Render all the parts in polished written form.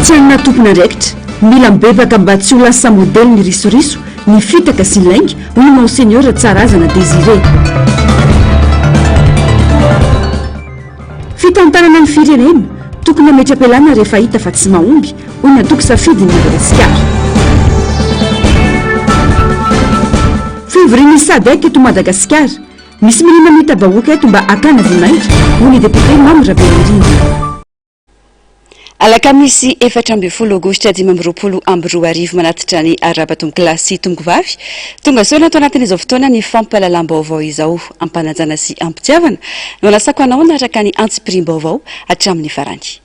Tianina tompona raikitra mila mibebaka mba tsy ho lasa modely ny risoriso ny fitaka sy laingy hoy ny monseigneur Tsarazana Désiré. Fitantanana ny firenena tokony ametra-pialana rehefa hita fa tsy mahomby hoy ny atoko safidy ny Madagasikara. Fivorian'ny SADC eto Madagasikara misy milina mitabahoaka eto mba akana voninahitra hoy ny député Mamy Rabelarina. Alakamisy 14 Aogositra 2022 manatitra ny arabatombokilasy tombokivavy tonga soa natao anatin'izao fotoana ny fampahalalam-baovao izao ampanajana sy ampitiavana no lasako anao naraka ny antsipirim-baovao hatramin'ny farany.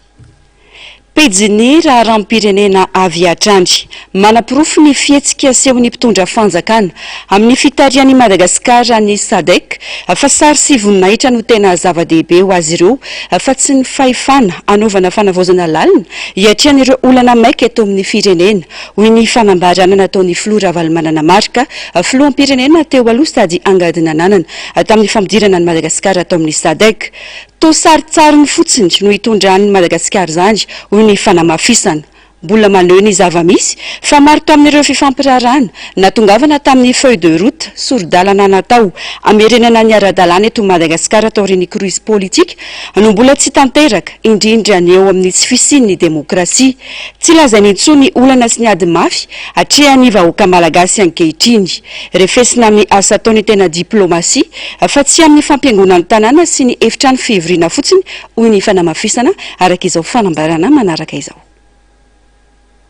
Pejiny raharam-pirenena avy hatrany manapirofo ny fihetsika asehon'ny mpitondra fanjakana amin'ny fitarian'i Madagasikara ny SADC fa sary sy voninahitra no tena zava-dehibe ho azy ireo fa tsy ny fahefana anaovana fanavaozana lalina hiatrehan'ireo olana maika eto amin'ny firenena hoy ny fanambarana nataon'ny Filoha Ravalomanana Marika filoham-pirenena teo aloha sady angadina ananana tamin'ny famodirana ny Madagasikara atao amin'ny SADC. To sary tsara ny fotsiny no hitondran'ny Madagasikara zany hoy ny fanamafisana. Mbola maneho ny zava-misy fa maro tamin'ireo fifampirarana natongavana tamin'ny feuille de route sordalana natao amerenana ny ara-dalàna eto Madagasikara taorian'ny crise politique no mbola tsy tanteraka indrindra ny eo amin'ny tsy fisian'ny demokrasia. Tsy lazainy intsony olana sy ny ady mafy hatrehan'ny vahoaka malagasy ankehitriny refesina amin'ny asa ataony tena diplomasia fa tsy amin'ny fampiangonana tanàna sy ny efitrano fivoriana fotsiny hoy ny fanamafisana araka izao fanambarana manaraka izao.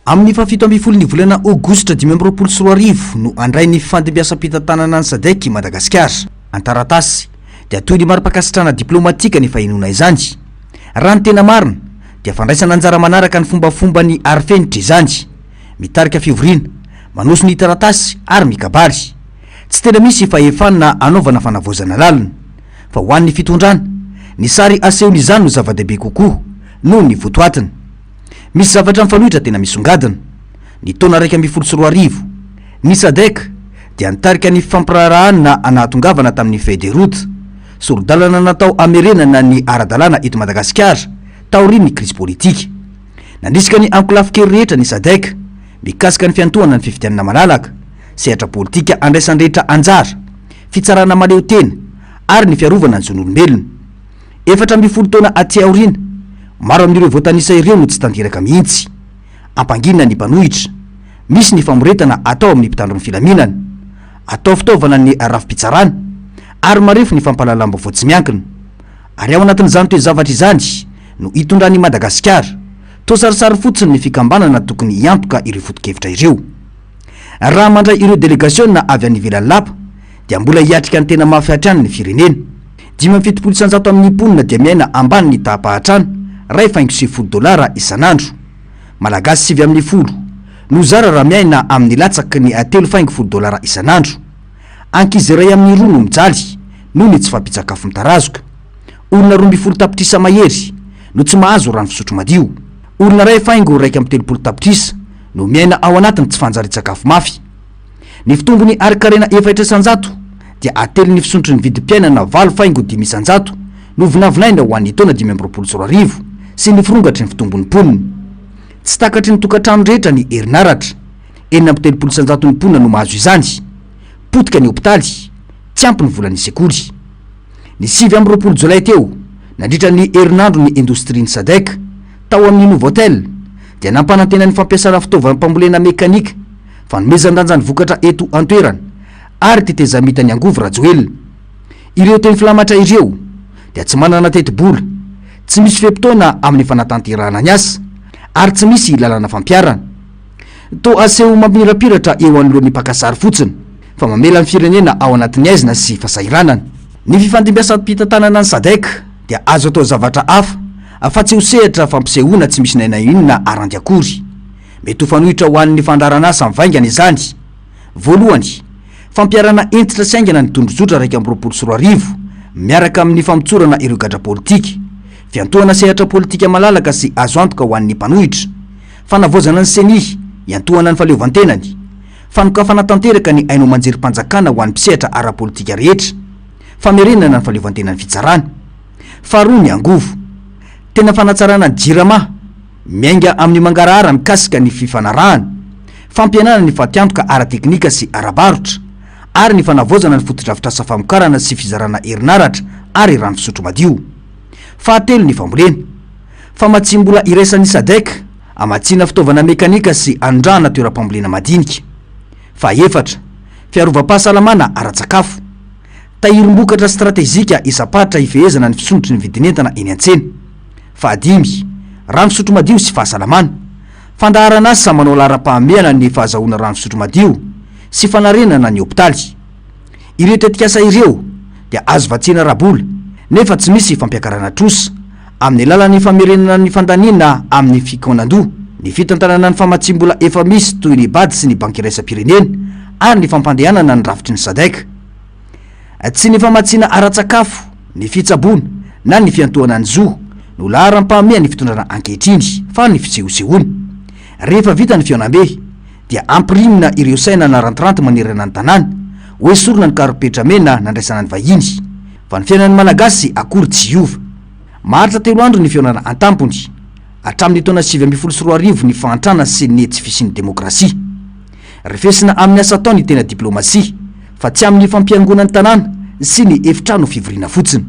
Amin'ny fafito amby folo ny volana Aogositra 2024 no andray ny fandimbiasam-pitantanana ny SADC Madagasikara. Antaratasy dia toy ny mari-pakasitrana diplomatika ny fahinona izany. Raha ny tena marina dia fandraisana anjara manaraka ny fombafomba ny arifenitra izany, mitarika fivoriana, manoso ny taratasy ary mikabary. Tsy tena misy fahefana anaovana fanavaozana lalina, fa ho an'ny fitondrana ny sary asehony izany no zava-dehibe kokoa noho ny votoatiny. Misy zavatra mifanohitra tena misongadina. Ny taona 2024 ny SADC dia nitarika ny fampirarahana anatongavana tamin'ny feuille de route sordalana natao amerenana ny ara-dalàna eto Madagasikara taorian'ny crise politique. Nandrisika ny ankolafika rehetra ny SADC mikasika ny fiantohana ny fifidianana malalaka, sehatra politika andraisan-drehetra anjara, fitsarana maleo tena ary ny fiarovana ny zon'olombelona. 14 taona aty aoriana maro amin'ireo voatanisa ireo no tsy tanteraka mihitsy. Ampanginana ny mpanohitra, misy ny famoretana atao amin'ny mpitandron'ny filaminana, atao fitaovana ny rafi-pitsarana ary marefo ny fampahalalam-baovao tsy miankina. Ary ao anatin'izany toe zavatra izany no hitondran'i Madagasikara to sarisary fotsiny ny fikambanana tokony hiantoka ireo foto-kevitra ireo. Raha mandray ireo délégationna avy any ivelan'ny lapa dia mbola hiatrika ny tena mafy hatrany ny firenena. 570 amin'ny mponina dia miaina ambany ny tapahatrana $50 isanandro. Malagasy 9 no zara raha miaina amin'ny latsaky ny $350 isanandro. Ankizy iray amin'ny 2 no mijaly noho ny tsy fampitsakafo mitarazoka. Olona 12 tapitrisa mahery no tsy mahazo rano fisotro madio. Olona ray faingo 130 tapitrisa no miaina ao anatiny tsy fanjary-tsakafo mafy. Ny fitombony arikarena 400 dia ately ny fisotro ny vidim-piainana 7,500 no vinavinaina ho an'ny taona 2024 sy ny firongatry ny fitombony mponina. Tsy takatry ny tokantrano rehetra ny herinaratra. 430 ny mponina no mahazo izany. Potika ny hopitaly, tsy ampy ny volan'ny sekoly. Ny 7 Jolay teo nandritra ny herinandro ny indostria ny SADC tao amin'ny Novotel dia nampanantena ny fampiasana fitaovana mpambolena mekanika fanomezan-danja ny vokatra eto antoerana ary tetezamita ny angovo rajoelina. Ireo teny filamatra ireo dia tsy manana teti-bola, tsy misy fepitaona amin'ny fanatanterahana ny asa ary tsy misy lalana fampiarana. To aseho mamirapiratra eo anoloan'ny mpakasary fotsiny fa mamela ny firenena ao anatin'ny aizina sy fasairanana. Ny fifandimbiasam-pitantanana ny SADC dia azo atao zavatra hafa fa tsy ho sehatra fampisehoana tsy misy naina inona arandy akory. Mety ho fanohitra ho an'ny fandarana asa mivaingana izany. Voalohany, fampiarana entitra sy aingana ny tondrozotra 2024 miaraka amin'ny famotsorana ireo gadra politika, fiantohana sehatra politika malalaka sy azo antoka ho an'ny mpanohitra, fanavaozana ny seni, iantohana ny faleovantenany, fanokafana tanteraka ny aino manjerim-panjakana ho an'ny mpisehatra ara-politika rehetra, famerenana ny faleovantenany fitsarana. Faharoa ny angovo, tena fanatsarana ny jirama miainga amin'ny mangarahara mikasika ny fifanarahana, fampianana ny fatiantoka ara-teknika sy ara-barotra ary ny fanavaozana ny fotodrafitrasa famokarana sy fizarana herinaratra ary rano fisotro madio. Fahatelo ny fambolena, famatsimbola iraisan'ny SADC amatsiana fitaovana mekanika sy andrana toeram-pambolena madinika. Fahaefatra, fiarovam-pahasalamana ara-tsakafo, tahirim-bokatra stratezika isapatra ifehezana ny fisondrotry ny vidinentana eny an-tsena. Fahadimy, rano fisotro madio sy fahasalamana, fandaharana asa manao lara-pahameana ny fahazahoana rano fisotro madio sy fanarenana ny hopitaly. Ireo tetikasa ireo dia azo vatsiana rabola nefa tsy misy fampiakarana trosa amin'ny alalan'ny famerenana ny fandaniana amin'ny fikonan-doha, ny fitantanana ny famatsimbola efa misy toy ny bady sy ny banky iraisam-pirenena ary ny fampandehanana ny rafitry ny SADC. Tsy ny famatsiana ara-tsakafo, ny fitsaboana na ny fiantohana ny zoho no laharam-pahamea ny fitondrana ankehitriny fa ny fisehosehoana. Rehefa vita ny fiaonam-be dia ampirimina ireo saina na rantiranty manerana ny tanàna, hoesorona ny karipetra mena nandraisana ny vahiny, fa ny fiainan'ny malagasy akory tsy hiova. Maharitra 3 andro ny fiaonana an-tampony hatramin'ny taona 2024 ny fahantrana sy ny tsy fisian'ny demokrasia. Refesina amin'ny asa tao ny tena diplomasia fa tsy amin'ny fampiangonan'ny tanàna sy ny efitrano fivoriana fotsiny.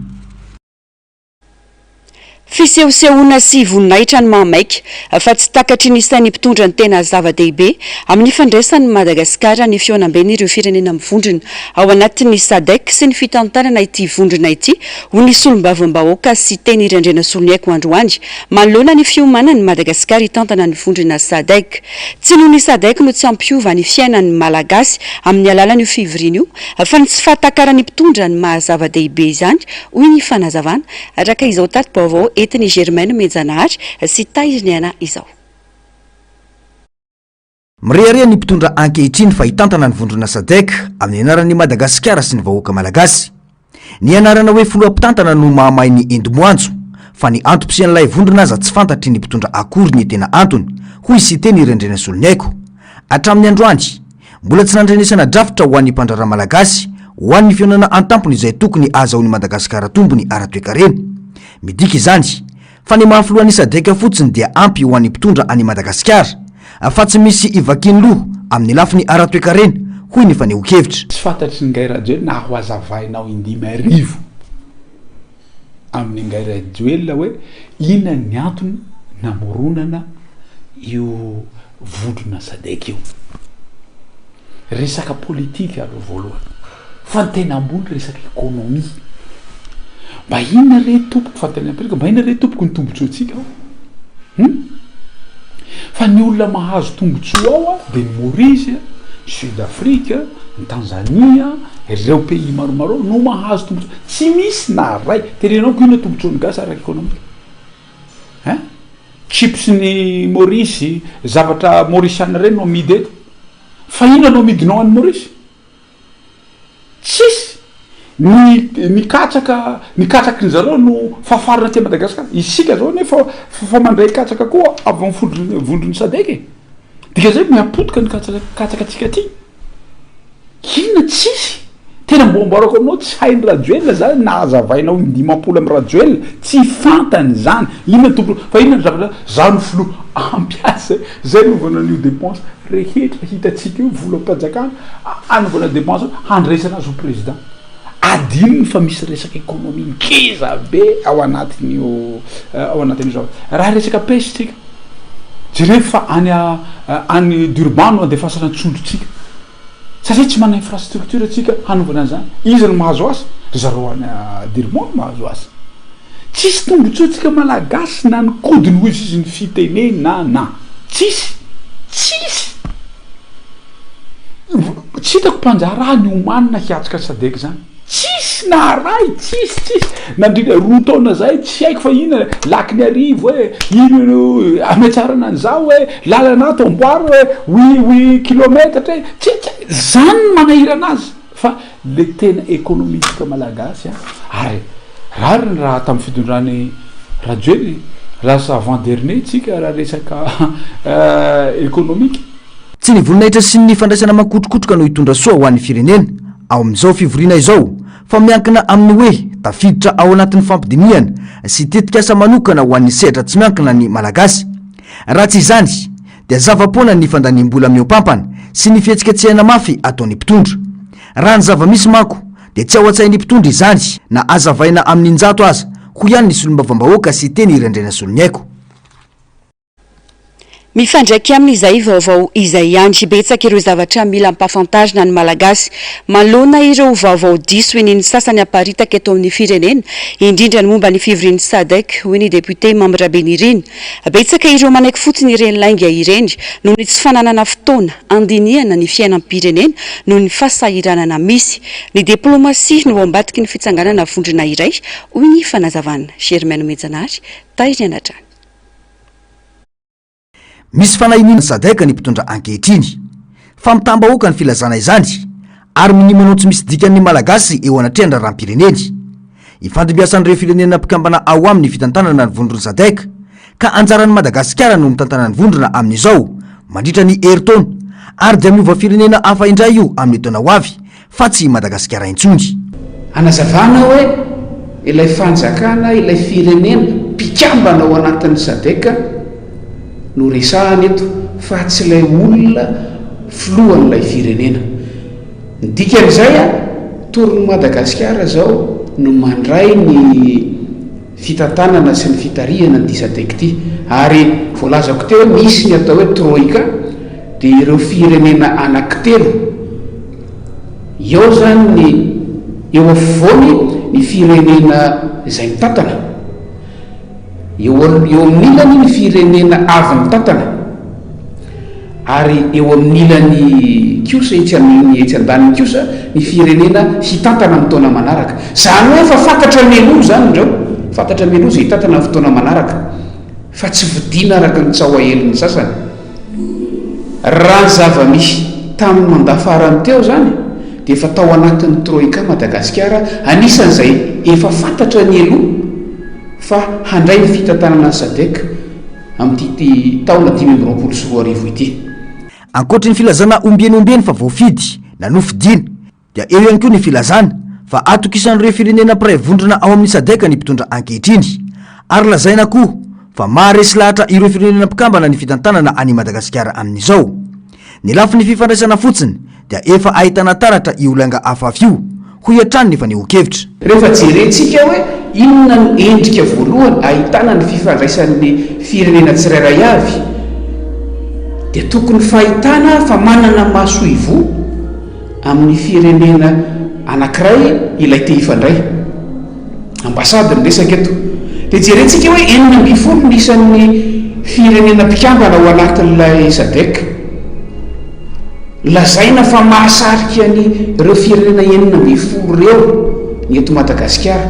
Fisehosehoana sy voninahitra ny mahamaika fa tsy takatry ny sainy mpitondra ny tena zava-dehibe amin'ny fandraisan'ny Madagasikara ny fiaonam-ben'ireo firenena mivondrona ao anatin'ny SADC sy ny fitantanana ity vondrona ity ho ny solombavam-bahoaka sy teny irandrena soloniaiko androany manoloana ny fiomanan'ny Madagasikara hitantana ny vondrona SADC. Tsy noho ny SADC no tsy ampiova ny fiainan'ny malagasy amin'ny alalan'io fivoriana io fa ny tsy fahatakaran'ny mpitondra ny mahazava-dehibe izany hoy ny fanazavana araka izao tato-baovao etiny Germaine Menjanahary sy taiziniana izao. Mireharea ny mpitondra ankehitriny fa hitantana ny vondrona SADC amin'ny anaran'ny Madagasikara sy ny vahoaka malagasy. Ny anarana hoe filoham-pitantana no mahamay ny endomoanjo fa ny antom-pisian'ilay vondrona aza tsy fantatry ny mpitondra akory ny tena antony hoy sy teny irendrena soloniaiko. Hatramin'ny androany mbola tsy nandrenesana drafitra ho an'ny mpandrara malagasy ho an'ny fiaonana an-tampony izay tokony azahoan'ny Madagasikara tombony ara-toekarena. Midika izany fa ny mahafilohan'ny SADC fotsiny dia ampy ho an'ny mpitondra any Madagasikara fa tsy misy ivakiny loha amin'ny lafiny ara-toekarena hoy ny faneho-kevitra. Tsy fantatry ny Ngairajoel na ho azavainao indimy arivo amin'ny Ngairajoel hoe inona ny antony namoronana io vondrona SADC io. Resaka politika aloha voalohany fa ny tena ambony resaka ekônomia. Mba inona re tompoko fantanam-perika, mba inona re tompoko ny tombotsoa atsika fa ny olona mahazo tombotsoa ao dia ny Maurice, Sud-Afrique, ny Tanzania, ireo pays maromaro no mahazo tombotsoa. Tsy misy na ray terenao ko inona tombotsoan'ny gasy araka ekônomika. Chips ny Maurice, zavatra mauriciana reny no amidy eto. Fa inona no amidinao any Maurice? Tsisy. Ny katsaka ny zareo no fafarana ty Madagasikara. Isika zao nefa fa mandray katsaka koa avy amin'ny vondrony SADC. Dika zay miapotika ny katsakatsika ty. Inona tsisy. Tena mbombarako aminao tsy hainy Rajoelina zany na azavainao indimapolo amin'ny Rajoelina tsy fantany zany. Inona tompo fa inona zavatra zany filo ampiasa zay novana an'io dépense rehetra hitatsika io volam-panjakana anovana dépense handraisana azy ho président. Adininy fa misy resaka ekônomia mikeza be ao anatin'io zao. Raha resaka pêche tsika. Jereo fa any Durban no andefasana tsondrotsika. Satria tsy mana infrastructure tsika hanovana an'izany. Izy no mahazo azy, zareo any Durban no mahazo azy. Tsisy tombotsoa tsika malagasy na ny kodiny hoy izy ny fitenena na. Tsisy. Tsy hitako mpanjaraha ny omanina hiatrika SADC zany. Tsisy na ray, tsisy. Nandrina roa taona zay tsy haiko fa inona laky ny arivo ino ametsarana an'izao lalana ato amboary oui kilomètre zany manahirana azy fa le tena économique malagasy ary raha tamin'ny fitondrany Rajoelina lasa avant dernier tsika raha resaka économique. Tsy ny voninahitra sy ny fandraisana makotrokotroka no hitondra soa ho an'ny firenena ao amin'izao fivoriana izao fa miankina amin'ny hoe tafiditra ao anatin'ny fampidiniana sy tetikasa manokana ho an'ny sehatra tsy miankina ny malagasy. raha tsy izany dia zava-poana ny fandaniam-bola miompampana sy ny fihetsiketsehana mafy ataon'ny mpitondra. Raha ny zava-misy manko dia tsy ao an-tsain'ny mpitondra izany na azavaina amin'ny injato aza ho ihany ny solombavam-bahoaka sy teny irendraina solony haiko. Mifandraiky amin'izay vaovao izay andry betsaka ireo zavatra mila ampafantarina ny malagasy malona ireo vaovao diso ny sasany aparitaka eto amin'ny firenena indrindra ny momba ny fivorian'ny SADC hoy ny député Mamra Benirina. Betsaka ireo manaiky fotsiny ireny lainga ireny noho ny tsy fananana fotoana andinihana ny fiainam-pirenena noho ny fahasahiranana misy. Ny diplomasia no ambadiky ny fitsanganana vondrona iray hoy ny fanazavana Germaine Mejanary tairiny anatrany. Misy fanahinina SADC ny mpitondra ankehitriny fa mitambahoaka ny filazana izany ary minimanao tsy misy dikan'ny malagasy eo anatrehana rahampireneny. Ifandimbiasan'ireo firenena mpikambana ao amin'ny fitantanana ny vondrona SADC ka anjaran'ny Madagasikara no mitantana ny vondrona amin'izao mandritra ny heritaona ary dia miova firenena hafa indray io amin'ny taona ho avy fa tsy Madagasikara intsony. Anazavana hoe ilay fanjakana ilay firenena mpikambana ao anatin'ny SADC no resahany eto fa tsy ilay olona filohan'ilay firenena. Ny dikan'izay torin'ny Madagasikara zao no mandray ny fitantanana sy ny fitarihana ny SADC ty ary voalazako teo misy ny atao hoe troika dia ireo firenena anankitelo eo zany ny eo afovoany ny firenena izay mitantana eo amin'ilany ny firenena avy mitantana ary eo amin'ilany kosa etsy an-daniny kosa ny firenena hitantana amin'ny taona manaraka. Zany hoe fa fantatra meloa zany indreo fantatra meloa izay hitantana amin'ny fotoana manaraka fa tsy vidiana araka ny tsahoaheliny sasany. Raha ny zava-misy tamin'ny mandafarany teo zany dia efa tao anatin'ny troika Madagasikara anisan'izay efa fantatra ny eloa fa handray ny fitantanana ny SADC amin'ity taona 2024 ity. Ankoatra ny filazana ombienombieny fa voafidy na nofidiana dia eo ihany koa ny filazana fa atokisan'ireo firenena mpiray vondrona ao amin'ny SADC ny mpitondra ankehitriny ary lazaina koa fa maharesy lahatra ireo firenena mpikambana ny fitantanana any Madagasikara amin'izao. Ny lafi ny fifandraisana fotsiny dia efa ahitana taratra iolanga afafy io ho hiatrany ny fanehoan-kevitra. Rehefa jerentsika hoe inona ny endrika voalohany ahitana ny fifandraisan'ny firenena tsirairay avy dia tokony fahitana fa manana maso ivo amin'ny firenena anankiray ilay te hifandray. Ambasady miresaka eto dia jerentsika hoe 4 nisan'ny firenena mpikambana ao anatin'ilay SADC lazaina fa mahasarika ny ireo firenena 4 reo ny eto Madagasikara.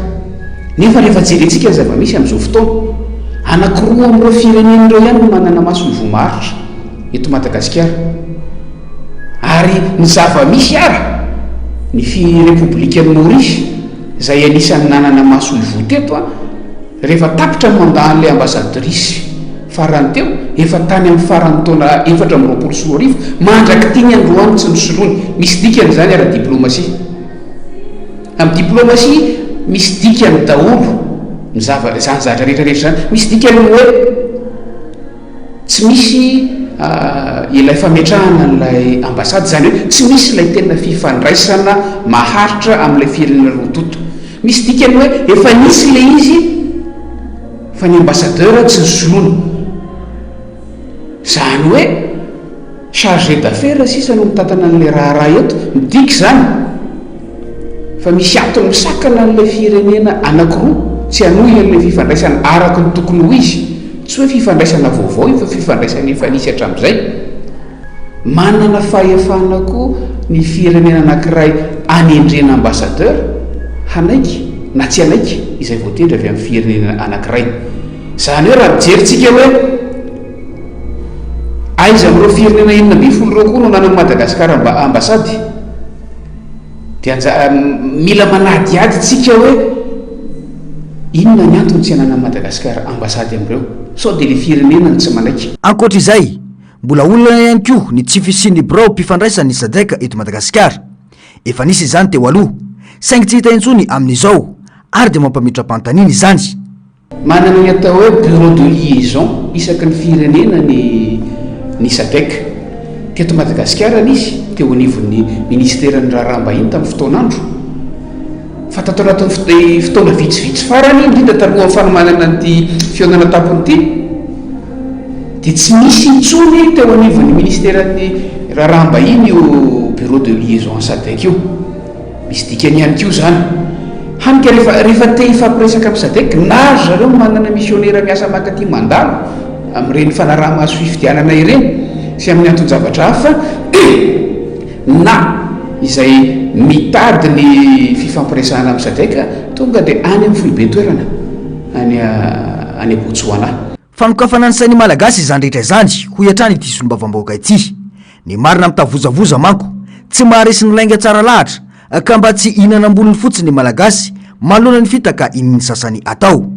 Nefa rehefa jerentsika ny zava-misy amin'izao fotoana anankiroa amin'ireo firenena ireo ihany no manana maso ivomaritra eto Madagasikara ary ny zava-misy ara ny République Maurice izay anisan'ny nanana maso ivo teto rehefa tapitra ny mandahan'ilay ambassadrice farany teo efa tany amin'ny farany taona 2024 mandraky tiny androany tsy nosoloany. Misy dikany zany ara diplomasia. Amin'ny diplomasia misy dikany daholo ny zany zavatra rehetrarehetra zany. Misy dikany hoe tsy misy ilay fametrahana n'ilay ambasady zany hoe tsy misy ilay tena fifandraisana maharitra amin'ilay firenena rototo. Misy dikany hoe efa nisy ilay izy fa ny ambassadeur tsy nosoloana. Zany hoe chargé d'affaires sisa no mitantana n'ilay raha eto midiky zany fa misy antony misakana n'ilay firenena anankiroa tsy hanohy an'ilay fifandraisana araka ny tokony ho izy. Tsy hoe fifandraisana vaovao io fa fifandraisana efa nisy hatramin'izay. Manana fahefana koa ny firenena anankiray anendrena ambassadeur hanaiky na tsy hanaiky izay voatendry avy amin'ny firenena anankiray. Zany hoe raha jerentsika hoe aiza amin'ireo firenena 40 reo koa no nanana Madagasikara ambasady dia mila manadiady tsika hoe inona ny antony tsy hanana Madagasikara ambasady amin'ireo sao dia le firenena ny tsy manaiky. Ankoatra izay mbola olona ihany koa ny tsy fisian'ny birao mpifandraisany SADC eto Madagasikara. Efa nisy izany teo aloha saingy tsy hita intsony amin'izao ary dia mampamidra-panontaniana izany. manana ny atao hoe bureau de liaison isaky ny firenena ny sadek teto Madagasikara izy teo anivon'ny ministeran'ny raharaham-bahiny tamin'ny fotoanandro fa tato anatin'ny fotoana vitsivitsy farany indrindra talohan'ny fanomanana nyty fionana tampony ity dia tsy misy intsony teo anivon'ny ministeran'ny raharaham-bahiny io bureau de liaison sadek io misy dikany ihany kio zany hanika rehefa te hifampiresaka amin'ny sadek na zareo manana missionnaire miasa makaty mandalo amin'ireny fanaraha-maso fifidianana ireny sy amin'ny anton-javatra hafa na izay mitady ny fifampiresahana amin'ny sadeka tonga dia any amin'ny foibe toerana any Botswana. Fanokafana ny sainy malagasy izany rehetra izany ho hiatrany ity solombavam-bahoaka ity. Ny marina mitavozavoza manko tsy maharesy ny lainga tsara lahatra ka mba tsy ihinanam-bolony fotsiny malagasy malona ny fitaka in'ny sasany atao.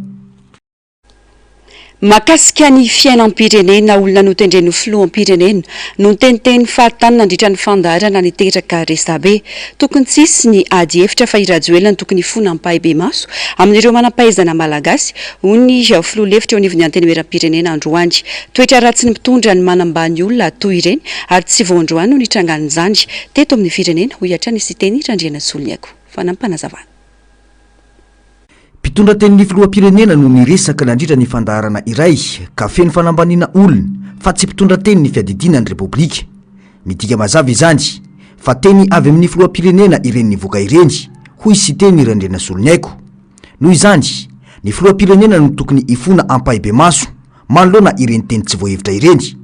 Mahakasika ny fiainam-pirenena olona notendren'ny filoham-pirenena no niteniteny fahatany nandritra ny fandaharana niteraka resabe tokony tsisy ny ady hevitra fa irajoelana tokony fona ampahibe maso amin'ireo manampahaizana malagasy hoy ny filoha lefitra eo anivon'ny antenimieram-pirenena androany. Toetra ratsy ny mitondra ny manambany olona toy ireny ary tsy vao androany no nitrangan'izany teto amin'ny firenena ho hiatrany sy teny Randriana Soliako fanampanazavana. Mpitondra tenin'ny filoham-pirenena no niresaka nandritra ny fandaharana iray ka feno fanambaniana olona fa tsy mpitondra teny ny fiadidinan'ny repoblika. Midika mazava izany fa teny avy amin'ny filoham-pirenena ireny nivoaka ireny hoy sy teny Randriana Soliako. Noho izany ny filoham-pirenena no tokony ifona ampahibe maso manoloana ireny teny tsy voahevitra ireny.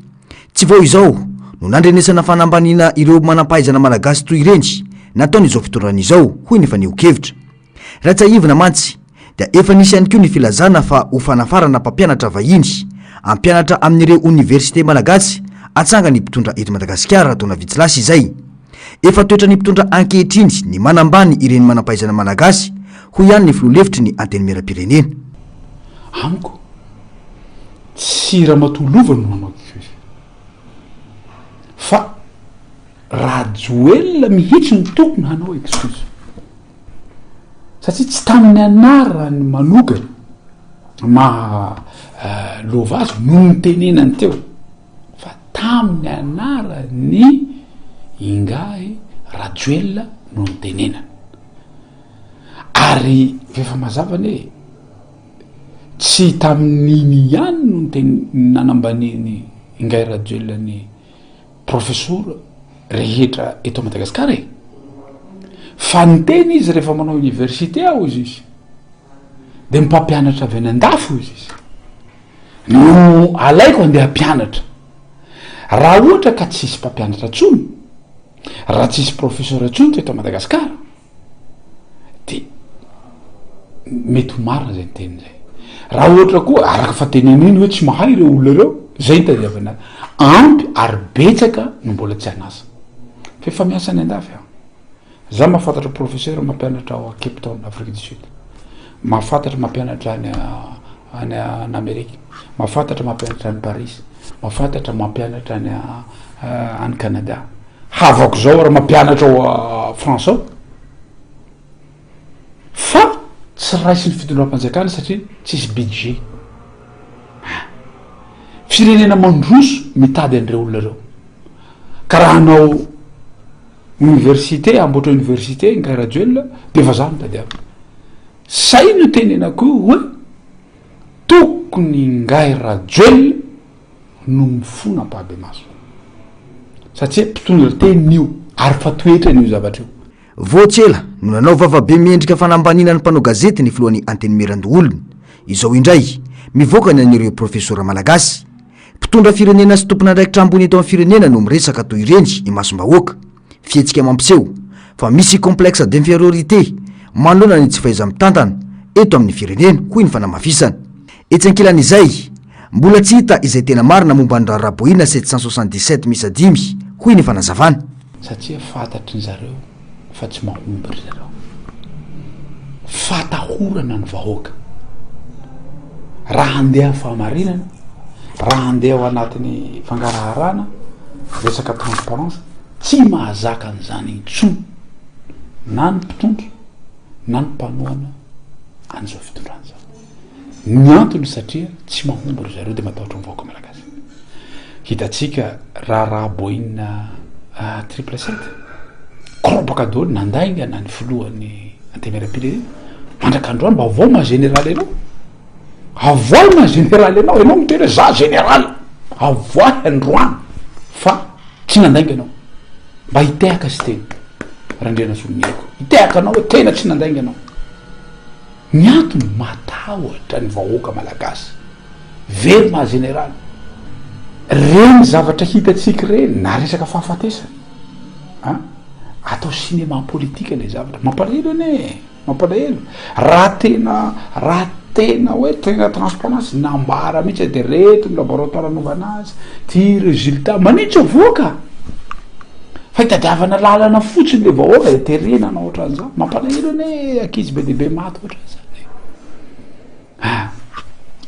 Tsy vao izao no nandrenesana fanambaniana ireo manampahaizana malagasy toy ireny nataon'izao fitondran'izao hoy ny faneo-kevitra. Ratsaivana mantsy dia efa nisy ihany koa ny filazana fa ho fanafarana mpampianatra vahiny ampianatra amin'ireo université malagasy atsanga ny mpitondra eto Madagasikara taona vitsy izay. Efa toetra ny mpitondra ankehitriny ny manambany ireny manampahaizana malagasy ho ihany ny filoha lefitry ny antenimieram-pirenena. Amiko tsy ramatolova no manao izy fa rajoelona mihitsy ny tokony hanao excuse satria tsy tamin'ny anarany manokana lova azy no nitenenany teo fa tamin'ny anarany ingahy rajoelona no nitenenany ary efa mazavany hoe tsy tamin'iny ihany no nanambaniny ingahy rajoelona ny professeur rehetra eto Madagasikara fa niteny izy rehefa manao université ao izy dia mipampianatra avy any an-dafo izy no alaiko andeha hampianatra. Raha ohatra ka tsisy mpampianatra tsony, raha tsisy professeur tsony teto Madagasikara dia mety ho marina zay niteny zay. Raha ohatra koa araka fa teneniny hoe tsy mahay ireo olona ireo zay nitadiavana ampy ary betsaka no mbola tsy anasa fa efa miasa any an-dafy aho. Za mahafantatra professeur mampianatra ao Cape Town Afrique du Sud, mahafantatra mampianatra any Amerika, mahafantatra mampianatra any Paris, mahafantatra mampianatra any Canada. Havako zao raha mampianatra ao France ao fa tsy raisy ny fitondram-panjakana satria tsisy budget. Firenena mandroso mitady an'ireo olona ireo ka raha hanao université amboatra université ingahy rajoelona dia efa zany tady aby say no tenenako hoe tokony ingahy rajoelona no mifona ampahabe maso satria mpitondra tenio ary fa toetra n'io zavatra io. Voatsela no nanao vavabe miendrika fanambanina ny mpanao gazety ny filohan'ny antenimieran-doolona. Izao indray mivoaka ny an'ireo professeur malagasy. Mpitondra firenena sy tompon'andraikitra ambony eto amin'ny firenena no miresaka toy ireny i masom-bahoaka. Fihetsika mampiseho fa misy complexe d'infériorité manoloana ny tsy fahaiza mitantana eto amin'ny firenena hoy ny fanamafisana. Etsy ankilan'izay mbola tsy hita izay tena marina momba ny raraboina 777 misy adimy hoy ny fanazavana. Satria fantatry ny zareo fa tsy mahomby ry zareo, fatahorana ny vahoaka raha andeha fahamarinana, raha andeha ao anatin'ny fangaraharana resaka transparence tsy mahazaka an'izany intsony na ny mpitondra na ny mpanoana an'izao fitondran'izao. ny antony satria tsy mahombo ry zareo de matahotra mivoaka malagasy. Hitatsika raha boina triple 7 korobaka daholo nandaingana ny filohan'ny antemera-pirenena mandrakandroany mba avao mahagénéraly anao, avoay mahagénéraly anao mitena za généraly avoay androany fa tsy nandainganao mba hitehaka sy teny randrena solomiako hitehaka anao hoe tena tsy nandainganao. Ny antony matahotra ny vahoaka malagasy very mahagénéraly reny zavatra hitatsika reny na resaka fahafatesana atao cinéma politika le zavatra mampalahelo ane mampalahelo raha tena hoe tena transparence nambara mihitsy de reto ny laboratoire anaovana azy ty résultat manitsy avoaka fa hitadiavana lalana fotsiny le vahoaka de terenana ohatran'izao mampalahelo ane akizy be dehibe maty ohatran'izany.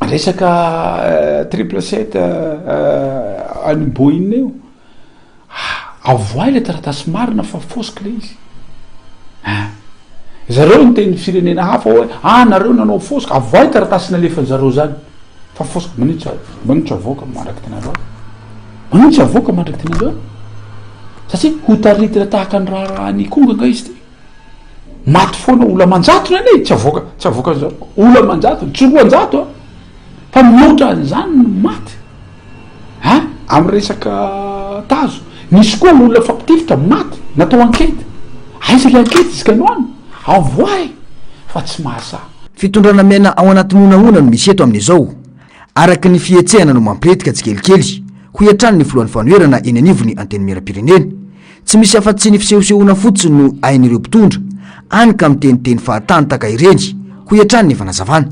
Resaka triple 7 any boina io avoay le taratasy marina fa fosika le izy zareo ny teny firenena hafa hoe nareo nanao fosika avoay taratasy nalefany zareo zany fa fosika manitsy avoaka mandraky tenareo manitsy avoaka mandraky tenareo satria hotaritira tahaka ny raha ny konganga izy ty maty foana ola manjatona ane tsy avoaka ola manjatona tsy roanjato fa miloatra an'izany no maty amy resaka tazo nisy koa olona fampitifitra maty natao ankety aiza le ankety izy kanoany avoay fa tsy mahasa. Fitondrana mena ao anatin'ny onaona no misy eto amin'izao araky ny fietsehana no mampiretika tsikelikely ho iatrany ny filohan'ny fanoerana eny anivony anteny mera-pirenena tsy misy afa-tsy ny fisehosehoana fotsiny no ain'ireo mpitondra any ka miteniteny fahatany taka ireny ho iatrany ny fanazavana.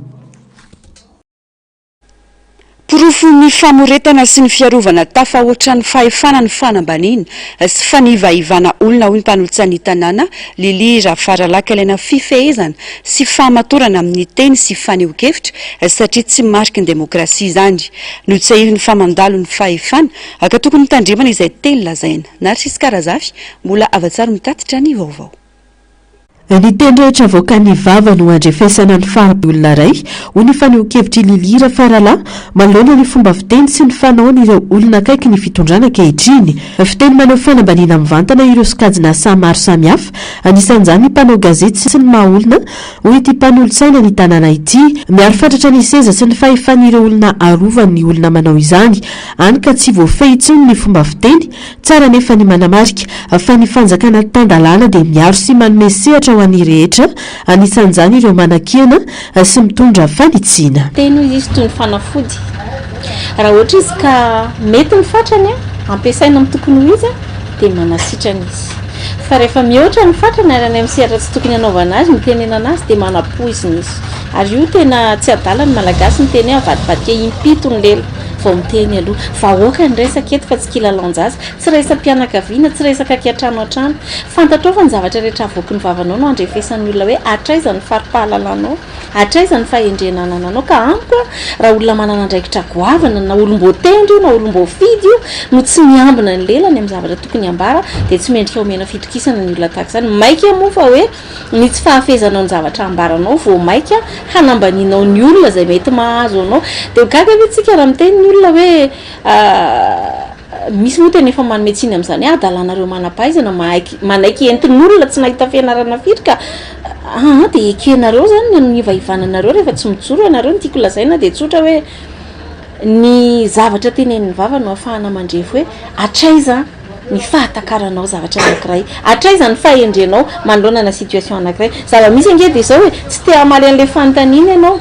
Porofo ny famoretana sy ny fiarovana tafahoatra ny fahefana ny fanambaniana sy fanivaivana olona hoy ny mpanolotsan'ny tanàna Lily Faralakalaina fifehezana sy fahamatorana amin'ny teny sy faneho-kevitra satria tsy mariky ny demokrasia izany no tsahirin'ny famandalo ny fahefana ka tokony tandremana izay teny lazaina Narcisse Karazafy mbola avatsaro mitatitra ny vaovao. Ny teny rehetra voakan'ny vava no andrefesana ny olona ray hoy ny faneho-kevitry Lily Farala manoloana ny fomba fiteny sy ny fanaon'ireo olona akaiky ny fitondrana ankehitriny. Fiteny maneho fanambaniana mivantana ireo sokajina sa maro samihafa anisan'izany ny mpanao gazety sy ny mahaolona hoy ity mpanolotsaina ny tanàna ity miaro fatratra ny seza sy ny fahefan'ireo olona arovan'ny olona manao izany any ka tsy voafehy intsony ny fomba fiteny tsara nefa ny manamarika fa ny fanjakana tandalana de miaro sy manome sehatra ho an'ny rehetra anisan'izany ireo manan-kiana sy mitondra fanitsiana. Teny izy toy ny fanafody raha ohatra izy ka mety ny fatrany ampiasaina amin'ny tokony ho izy dia manasitrana izy fa rehefa mihoatra ny fatrany ary any amin'ny sehatra tsy tokony hanaovana azy mitenenana azy dia manapoizina izy ary io tena tsy adala ny malagasy ny teny avadibadika impito ny lela vao miteny aloha vahoaka ny resaka eto fa tsy kilalao-njaza tsy resaka mpianakaviana tsy resaka ankiatrano an-trano fantatrao fa ny zavatra rehetra avoaky ny vavanao no andrefesan'ny olona hoe atraiza ny fari-pahalalanao atraiza ny fahendrenanananao ka amiko raha olona manana andraikitra goavana na olom-boatendry io na olom-boafidy io no tsy miambina ny lelany amin'ny zavatra tokony ambara dia tsy mendrika omena fitokisana ny olona tahaka izany maika moa fa hoe ny tsy fahafezanao ny zavatra ambaranao vao maika hanambaninao ny olona izay mety mahazo anao dia gaga vetsika raha miteny ny olona hoe misy moa tena efa manometsiny amin'izany adalanareo manam-pahaizana manaiky entin'olona tsy nahita fianarana firy ka dia ekenareo zany ny ivaivananareo rehefa tsy mijoro anareo ny tiako lazaina dia tsotra hoe ny zavatra tenenin'ny vava no ahafahana mandrefo hoe atraiza ny fahatakaranao zavatra anankiray atraiza ny fahendrenao manoloana situation anankiray zava-misy ange dia izao hoe tsy te hamaly an'ilay fanontaniana ianao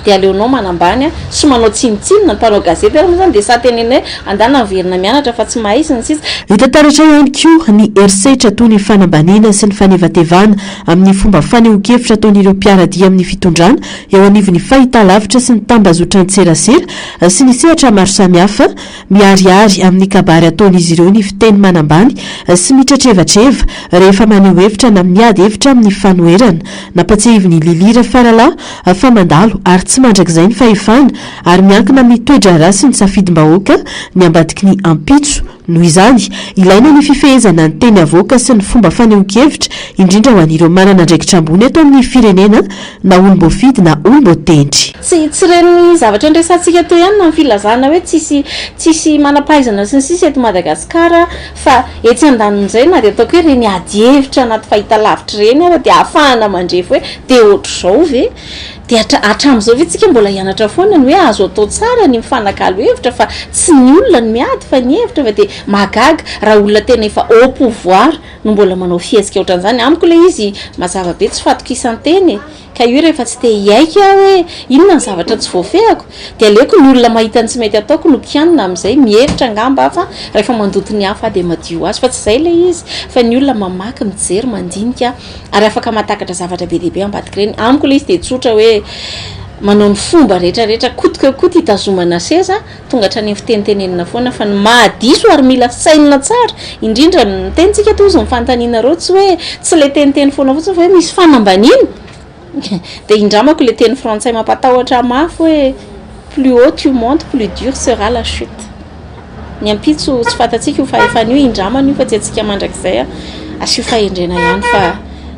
dia aleonao manambany sy manao tsinitsinina ny mpanao gazety ary moa zany dia sa teneny hoe andana verina mianatra fa tsy mahaizina sisa. Hitantaratra ihany koa ny erisetra toy ny fanambaniana sy ny fanevatevana amin'ny fomba faneho-kevitra ataon'ireo mpiaradia amin'ny fitondrana eo anivon'ny fahitalavitra sy ny tambazotra-ny-tserasera sy ny sehatra maro samihafa miariary amin'ny kabary ataon'izy ireo ny fiteny manambany sy mitretrevatreva rehefa maneho hevitra na miady hevitra amin'ny fanoerana nampatsehiviny Lily Farala famandalo ary tsy mandrakizay ny fahefana ary miankina amin'ny toedra rasy ny safidim-bahoaka ny ambadiky ny ampitso noho izany ilaina ny fifehezana ny teny avoaka sy ny fomba fanehoan-kevitra indrindra ho an'ireo manana andraikitra ambony eto amin'ny firenena na olom-boafidy na olom-boatendry. Tsy reny zavatra andresantsika teo ihany na filazana hoe tsisy manampahaizana sy ny sisa eto Madagasikara fa etsy andanin'izay na dia ataoko hoe reny ady hevitra anaty fahitalavitra reny ara dia ahafahana mandrefy hoe dia ohatr'izao ve dia hatramin'izao ve tsika mbola hianatra foana ny hoe azo atao tsara ny mifanakalo hevitra fa tsy ny olona ny miady fa ny hevitra fa dia magaga raha olona tena efa au pouvoir no mbola manao fihetsika ohatran'izany amiko ilay izy mazava be tsy fatokisanteny ka io rehefa tsy te hiaika hoe inona ny zavatra tsy voafehako dia aleoko ny olona mahita ny tsy mety ataoko no kianina amin'izay mihevitra angamba fa rehefa mandoto ny hafa dia madio azy fa tsy izay ilay izy fa ny olona mamaky mijery mandinika ary afaka mahatakatra zavatra be dehibe ambadika ireny amiko ilay izy dia tsotra hoe manao ny fomba rehetrarehetra kotokakoty hitazomana seza tonga hatrany fitenitenenina foana fa ny mahadiso ary mila sainina tsara indrindra ny tenitsika tozy ny fanontaniana reo tsy hoe tsy ilay teniteny foana fotsiny fa hoe misy fanambanina dia indramako ilay teny frantsay mampatahotra mafy hoe plus haut tu montes plus dur sera la chute. Ny ampitso tsy fantatsika io fahefana io indramana io fa tsy antsika mandrakizay asio fahendrena ihany fa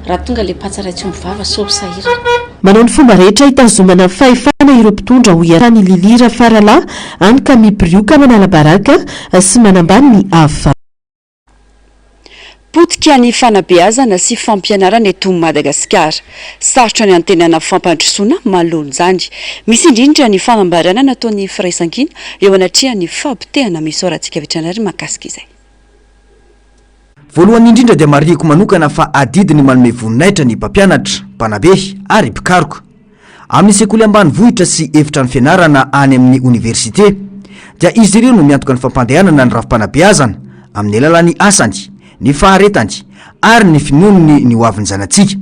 raha tonga ilay patsara tsy mivava soby sahirana. Manao ny fomba rehetra hitazomana fahefana ireo mpitondra ho iarany lilira faralahy any ka mibrioka manala baraka sy manambany ny hafa. Potika ny fanabeazana sy fampianarana eto Madagasikara. Sarotra ny antenana fampandrosoana manoloan'izany. Misy indrindra ny fanambarana nataon'ny firaisan-kina eo anatria ny fampitehana misorantsika vetranary makasika izay. Voalohany indrindra dia marihiko manokana fa adidy ny manome voninahitra ny mpampianatra, mpanabe ary mpikaroka. Amin'ny sekoly ambanivohitra sy efitra ny fianarana any amin'ny université dia izy ireo no miantoka ny fampandehanana ny rafi-panabeazana amin'ny alalan'ny asany, ny faharetany ary ny finonony ny hoavin'ny zanatsika.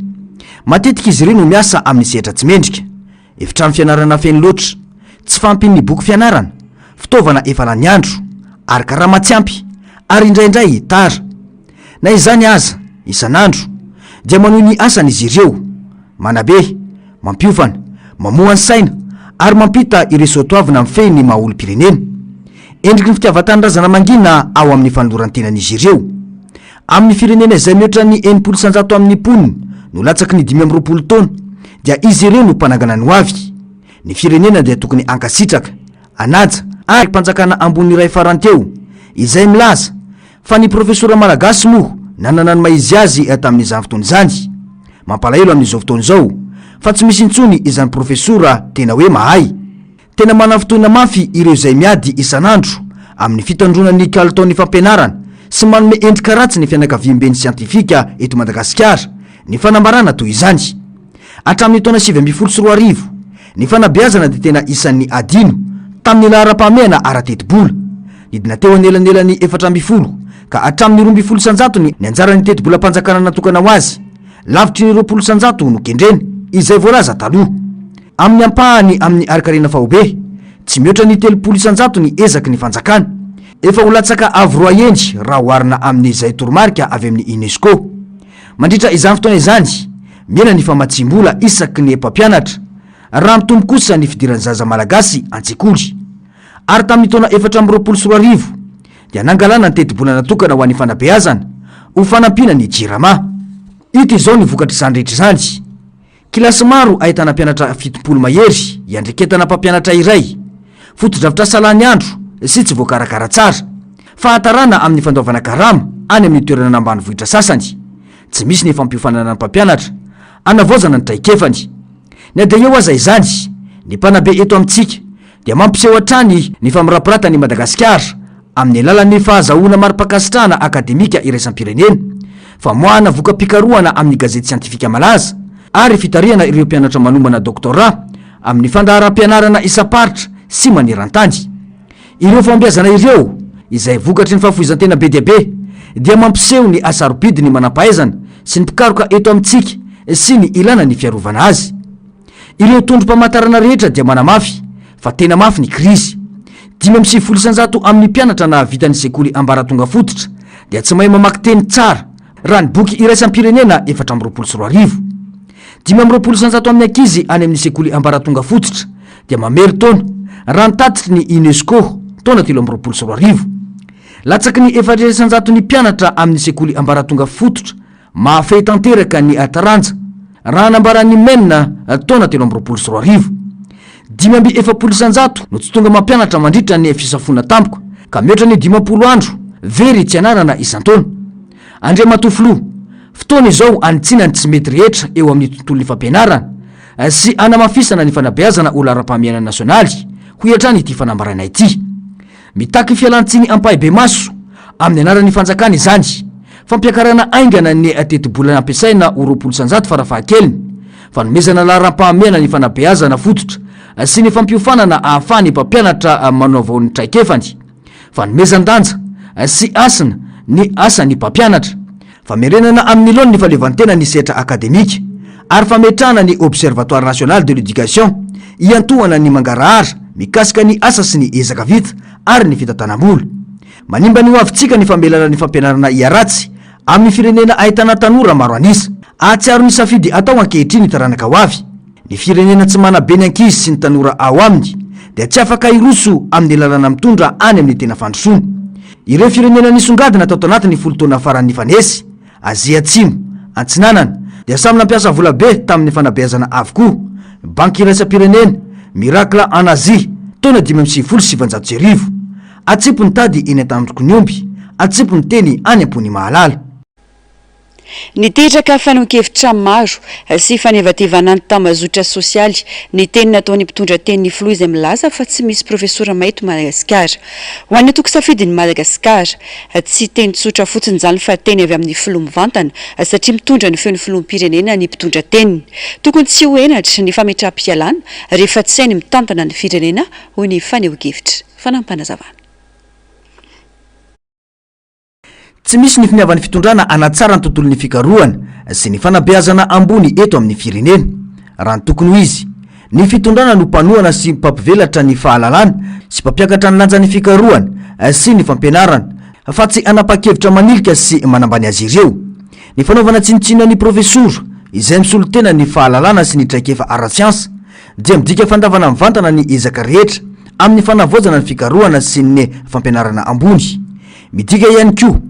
Matetika izy ireo no miasa amin'ny sehatra tsy mendrika, efitrano fianarana feno loatra, tsy fampin'ny boky fianarana, fitaovana efa lany andro ary karama tsy ampy ary indraindray tara. Na izany aza isan'andro dia manohy ny asany izy ireo, manabe, mampiofana, mamohany saina ary mampita ireo soatoavina mifehy ny maha-olom-pirenena. Endriky ny fitiavatany razana mangina ao amin'ny fanoloran-tenan'izy ireo. Amin'ny firenena izay mihoatra ny 900 amin'ny poniny no latsaky ny 520 taona dia izy ireo no mpanangana ny hoavy. Ny firenena dia tokony ankasitraka, anaja ary mpanjakana ambony iray faranteo izay milaza fa ny profesora malagasy moa nanana ny maizy azy tamin'izany fotoana izany. Mampalahelo amin'izao fotoana izao fa tsy misy intsony izany profesora tena hoe mahay. Tena manana fotoana mafy ireo izay miady isan'andro amin'ny fitandronan'ny kalitaon'ny fampianarana sy manome endrika ratsy ny fianakaviam-beny siantifika eto Madagasikara ny fanambarana toy izany. Hatramin'ny taona 2014 ny fanabeazana dia tena isan'ny adino tamin'ny laharam-pahamehana ara-tetibola. Nidina teo anelanelany 400 ka hatramin'ny 20 isanjato ny anjaran'ny tetibolam-panjakana natokana ho azy, lavitry ny 20 isanjato no kendreny izay voalaza taloha. Amin'ny ampahany amin'ny arikarena fahobe tsy mihoatra ny 30 isanjato ny ezaky ny fanjakana, efa ho latsaka avy roa endry raha hoarina amin'izay toromarika avy amin'ny UNESCO. Mandritra izany fotoana izany miena ny famatsim-bola isaky ny mpampianatra raha mitombo kosa ny fidiran'ny zaza malagasy an-tsekoly. Ary tamin'ny taona 2024 dia nangalana ny tetibola natokana ho an'ny fanabeazana ho fanampina ny jirama. Ito izao ny vokatra izany rehetra izany. Kilasy maro ahitana mpianatra 70 mahery iandreketana mpampianatra iray, foto-dravitra salany andro sy tsy voakarakara tsara, fahatarana amin'ny fandaovana karama any amin'ny toerana ambanivohitra sasany. Tsy misy ny fampiofanana ny mpampianatra, anavoazana ny traikefany. Na dia eo aza izany, ny mpanabe eto amintsika dia mampiseho hatrany ny famirapiratany Madagasikara amin'ny alalan'ny fahazahoana mari-pakasitrahana akademika iraisam-pirenena, famoahana voka-pikarohana amin'ny gazety siantifika malaza ary fitariana ireo mpianatra manombana doktorat amin'ny fandaharam-pianarana isaparitra sy maneran-tany. Ireo fambiazana ireo izay vokatry ny fahafoizan-tena be dia be dia mampiseho ny asaropidiny manampahaizana sy ny mpikaroka eto amintsika sy ny ilana ny fiarovana azy. Ireo tondrom-pamantarana rehetra dia manamafy fa tena mafy ny krizy. 520 isanjato amin'ny mpianatra na vita ny sekoly ambaratonga fototra dia tsy mahay mamaky teny tsara raha ny boky iraisam-pirenena 420. 520 isanjato amin'ny ankizy any amin'ny sekoly ambaratonga fototra dia mamery taona raha nitatitry ny UNESCO taona 2024 latsaky ny 400 ny mpianatra amin'ny sekoly ambaratonga fototra mahafay tanteraka ny ataranja raha nambarany menina taona 2024 5,700 no tsy tonga mampianatra mandritra ny fisafona tampoka ka mihoatra ny 50 andro very tsy anarana isan-taona Andriamatofilo fotoana izao anitsina ny tsy mety rehetra eo amin'ny tontolon'ny fampianarana sy anamafisana ny fanabeazana olo ara-pahamiana nasionaly ho hiatrany ity fanambarana ity mitaky fialantsiny ampahibe maso amin'ny anaran'ny fanjakana izany fampiakarana aingana ny tetibolana ampiasaina ho 20% farafahakeliny fanomezana laharam-pahamiana ny fanabeazana fototra sy ny fampiofanana ahafahany mpampianatra manaovao ny traikefany fanomezan-danja sy asana ny asany mpampianatra famerenana amin'ny lony ny falevantena ny sehatra akademika ary fametrahana ny observatoire national de l'éducation iantohana ny mangarahara mikasika ny asa sy ny ezaka vita ary ny fitantanam-bola manimba ny hoavitsika ny famelana ny fampianarana iaratsy amin'ny firenena ahitana tanora maro anisa ahatsiaro ny safidy atao ankehitriny taranaka ho avy ny firenena tsy manabe ny ankizy sy ny tanora ao aminy dia tsy afaka iroso amin'ny lalana mitondra any amin'ny tena fandrosoana ireo firenena nisongadina tao tanatin'ny folo taona faran'ny fanesy Azia Atsimo Antsinanana dia samy nampiasa vola be tamin'ny fanabeazana avokoa banky iraisam-pirenena Miracle en Asie taona 5,700 atsipo ny tady eny an-tandroko ny omby atsipo ny teny any am-pony mahalala Niteraka fanon-kevitra maro sy fanevatevana ny tamazotra sosialy ny teny nataony mpitondra teny Flo izay milaza fa tsy misy profesora maito Madagasikara ho an'ny atoko safidiny Madagasikara tsy teny tsotra fotsiny izany fa teny avy amin'ny Flo mivantana satria mitondra ny feon'ny filoham-pirenena ny mpitondra teniny tokony tsy ho enatra ny fametraha-pialana rehefa tsy sainy mitantana ny firenena hoy ny faneho-kevitra fanampanazavana tsy misy ny finiavan'ny fitondrana anatsara ny tontolon'ny fikarohana sy ny fanabeazana ambony eto amin'ny firenena raha ny tokony ho izy ny fitondrana no mpanohana sy mpampivelatra ny fahalalana sy mpampiakatra ny lanjan'ny fikarohana sy ny fampianarana fa tsy anapa-kevitra manilika sy manambany azy ireo ny fanaovana tsinitsina ny profesora izay misolo tena ny fahalalana sy ny traikefa ara-siansa dia midika fandavana mivantana ny ezaka rehetra amin'ny fanavoajana ny fikarohana sy ny fampianarana ambony midika ihany koa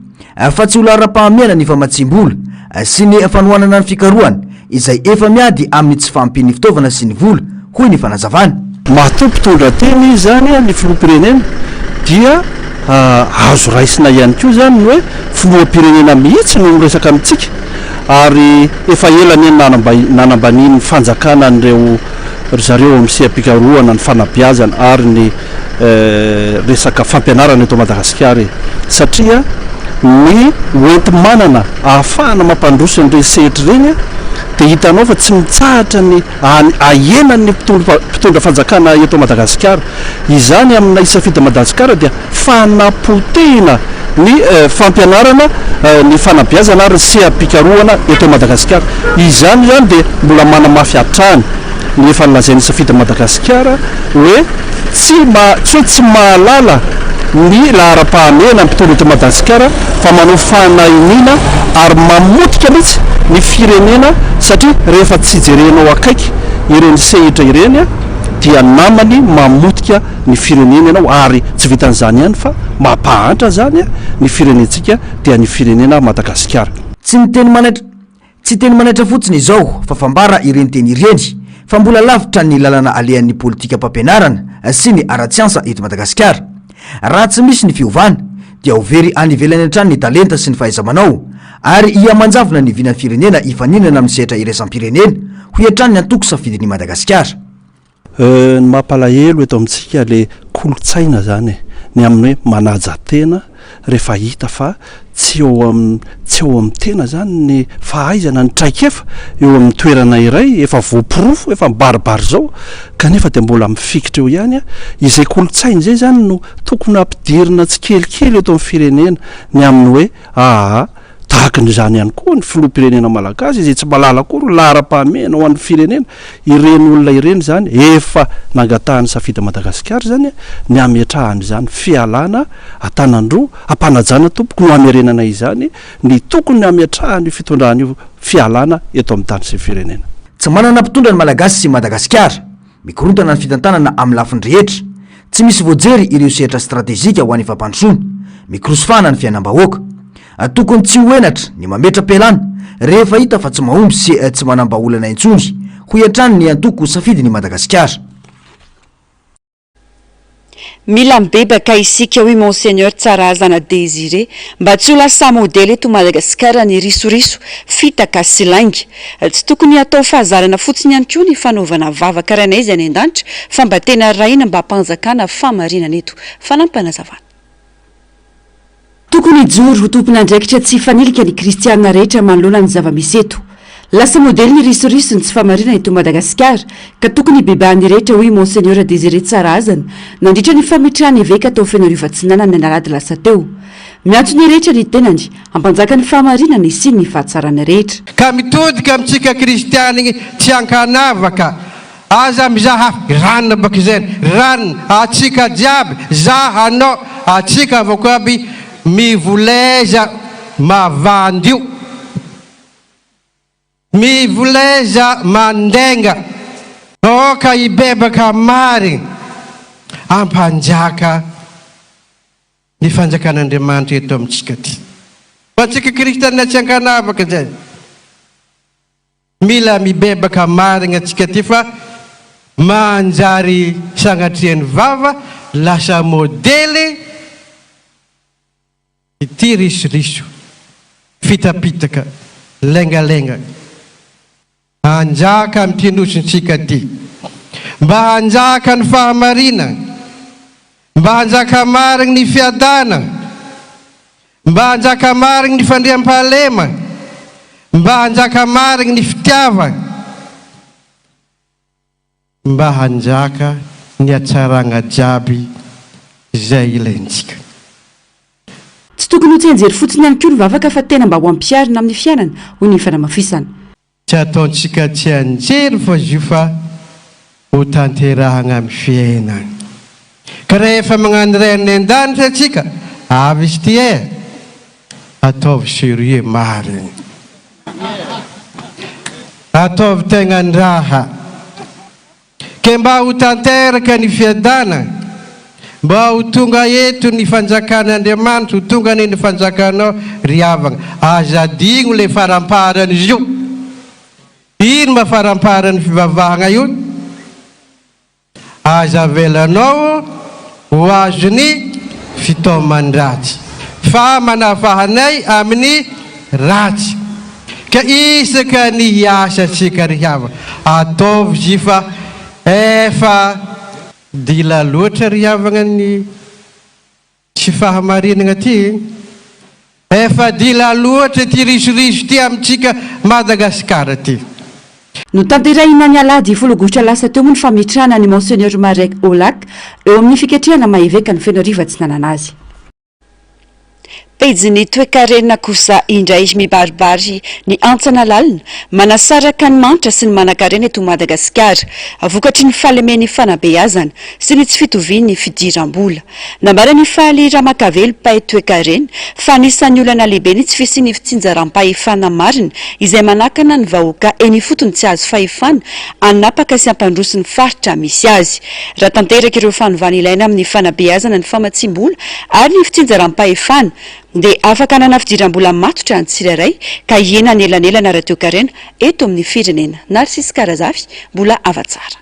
fa tsy olo ara-pahamiana ny famatsim-bola sy ny fanohanana ny fikarohana izay efa miady amin'ny tsy fampiny fitaovana sy ny vola hoy ny fanazavana mahatoa mpitondra teny zany ny filoham-pirenena dia azo raisina ihany koa zany ny hoe filoham-pirenena mihitsy no miresaka amintsika ary efa elany nanambaniny fanjakana an'ireo zareo amin'ny seha-pikarohana ny fanabeazana ary ny resaka fampianarana eto Madagasikara satria ny oenti-manana ahafahana mampandroso an'ireny sehatra reny dia hitanao fa tsy mitsahatra ny ahenany mpitondra fanjakana eto Madagasikara izany amina isafidy Madagasikara dia fanapotehina ny fampianarana ny fanabeazana ary seha-pikarohana eto Madagasikara izany zany dia mbola manamafy hatrany ny efa nilazainy isafidy Madagasikara hoe tsy mahalala ny lahara-pahamena mpitondra eto Madagasikara fa manao fanahiniana ary mamotika mihitsy ny firenena satria rehefa tsy jerenao akaiky ireny sehitra ireny dia namany mamotika ny firenena ianao ary tsy vitan'izany ihany fa mampahantra zany ny firenentsika dia ny firenena Madagasikara tsy teny manaitra fotsiny izao fa fambara ireny teny ireny fa mbola lavitra ny lalana alehan'ny politika mpampianarana sy ny ara-tsiansa eto Madagasikara raha tsy misy ny fiovana dia overy anivelany hatrany ny talenta sy ny fahaiza-manao ary iamanjavona ny vinan'ny firenena ifaninana amin'ny sehatra iraisam-pirenena ho hiatrany ny antoko safidin'i Madagasikara ny mampalahelo eto amintsika le kolotsaina zany ny amin'ny hoe manaja tena rehefa hita fa tsy eo amin'ny tena zany ny fahaizana ny traikefa eo amin'ny toerana iray efa voapirofo efa mibaribary zao kanefa dia mbola mifikitra eo ihany izay kolotsaina zay zany no tokony ampidirina tsy kelikely eto amin'ny firenena ny amin'ny hoe tahakan'izany ihany koa ny filoham-pirenena malagasy izay tsy malala koa ro lahara-pahamena ho an'ny firenena ireny olona ireny zany efa nangatahany safidy Madagasikara zany ny ametrahany zany fialana atanandroa ampanajana tompoko no amerenana izany ny tokony ametrahany fitondrany fialana eto amin'ny tany sy firenena tsy manana mpitondra ny Malagasy sy Madagasikara mikorontana ny fitantanana amin'ny lafiny rehetra, tsy misy voajery ireo sehatra stratézika ho an'ny fampandrosoana, mikrosofana ny fiainam-bahoaka. Tokony tsy hoenatra ny mametra-pialana rehefa hita fa tsy mahomby sy tsy manam-baolana intsony ho iantrany ny antoko safidiny Madagasikara. Mila mibebaka isika hoy Monseigneur Tsarazana Désiré mba tsy ho lasa modely eto Madagasikara ny risoriso fitaka sy lainga. Tsy tokony atao fahazarana fotsiny ihany koa ny fanaovana vavaka ranaizy any an-danitra fa mba tena raina mba hampanjakana famarinana eto. Fanampanazavana. Tokony hijoro ho tompon'andraikitra tsy fanilika ny kristianina rehetra manoloana ny zava-misy eto. Lasa modely ny risoriso ny tsy famarinana eto Madagasikara ka tokony hibebahan'ny rehetra hoy Monseigneur Désiré Tsarazana nandritra ny fametrahany eveka tao Fianariovan-Tsinanana ny alahady lasa teo. Miantso ny rehetra ny tenany hampanjaka ny fahamarinana sy ny fahatsarana rehetra. Ka mitodika amintsika kristianiny tsy ankanavaka aza mizaha ranona baka izany ranona atsika jiaby zahanao atsika avako aby mivoleza mavandio mivoleza mandenga oka ibebaka mary ampanjaka ny fanjakan'Andriamanitra eto amintsika ty. Fa antsika kristianina tsy ankanavaka zay mila mibebaka marina antsika ty fa manjary sanatrian'ny vava lasa modely ity risoriso fitapitaka lengalenga hanjaka amin'ny tinosintsika ty mba hanjaka ny fahamarina, mba hanjaka marina ny fiadana, mba hanjaka marina ny fandriam-pahalema, mba hanjaka marina ny fitiava, mba hanjaka ny atsarana jiaby izay ilaintsika. Tsy tokony ho tsenjery fotsiny ihany koa ny vavaka fa tena mba ho ampiarina amin'ny fiainana hoy ny fanamafisana. Tsy ataontsika tsy anjery fa izy io fa ho tanterahana amin'ny fiainana. Ka rehefa magnano reniny an-danitra antsika avy izy ty ataovy sérieux marina, ataovy tegna andraha ke mba ho tanteraka ny fiadana, mba ho tonga eto ny fanjakan'Andriamanitra, ho tonga ny fanjakanao riavana. Azadigno le faramparany izy io. Ino mafaramparany fivavahana io? Aza velanao ho azony fitaoman-dratsy fa manafahanay amin'ny ratsy. Ka isaka ny hiasa tsika riavana ataovy izy fa efa dila loatra riavana ny tsy fahamarinana ty, efa dila loatra ty risoriso ty amintsika Madagasikara ty. No tanterahina ny alahady 10 aogositra lasa teo moa ny fametrahana ny Monseigneur Marek Olak eo amin'ny fiketrehana mahaveka ny Fianariovan-Tsinanana azy. Pejiny toe-karenina kosa indray mibaribary ny antsana lalina manasaraka ny manitra sy ny manan-karena eto Madagasikara vokatry ny fahalemen'ny fanabeazana sy ny tsy fitovian'ny fidiram-bola. Nambarany faly Ramakavelo Pay toe-karena fa anisan'ny olana lehibe ny tsy fisian'ny fitsinjaram-pahefana marina izay manakana ny vahoaka eny fotony tsy azo fahefana anapaka sy ampandrosin'ny faritra misy azy. Raha tanteraka ireo fanovana ilaina amin'ny fanabeazana ny famatsim-bola ary ny fitsinjaram-pahefana dia afaka nanafidiram-bola matotra ny tsirairay ka hiena ny elanelana radio-karena eto amin'ny firenena. Narsisy Karazafy, mbola avatsara.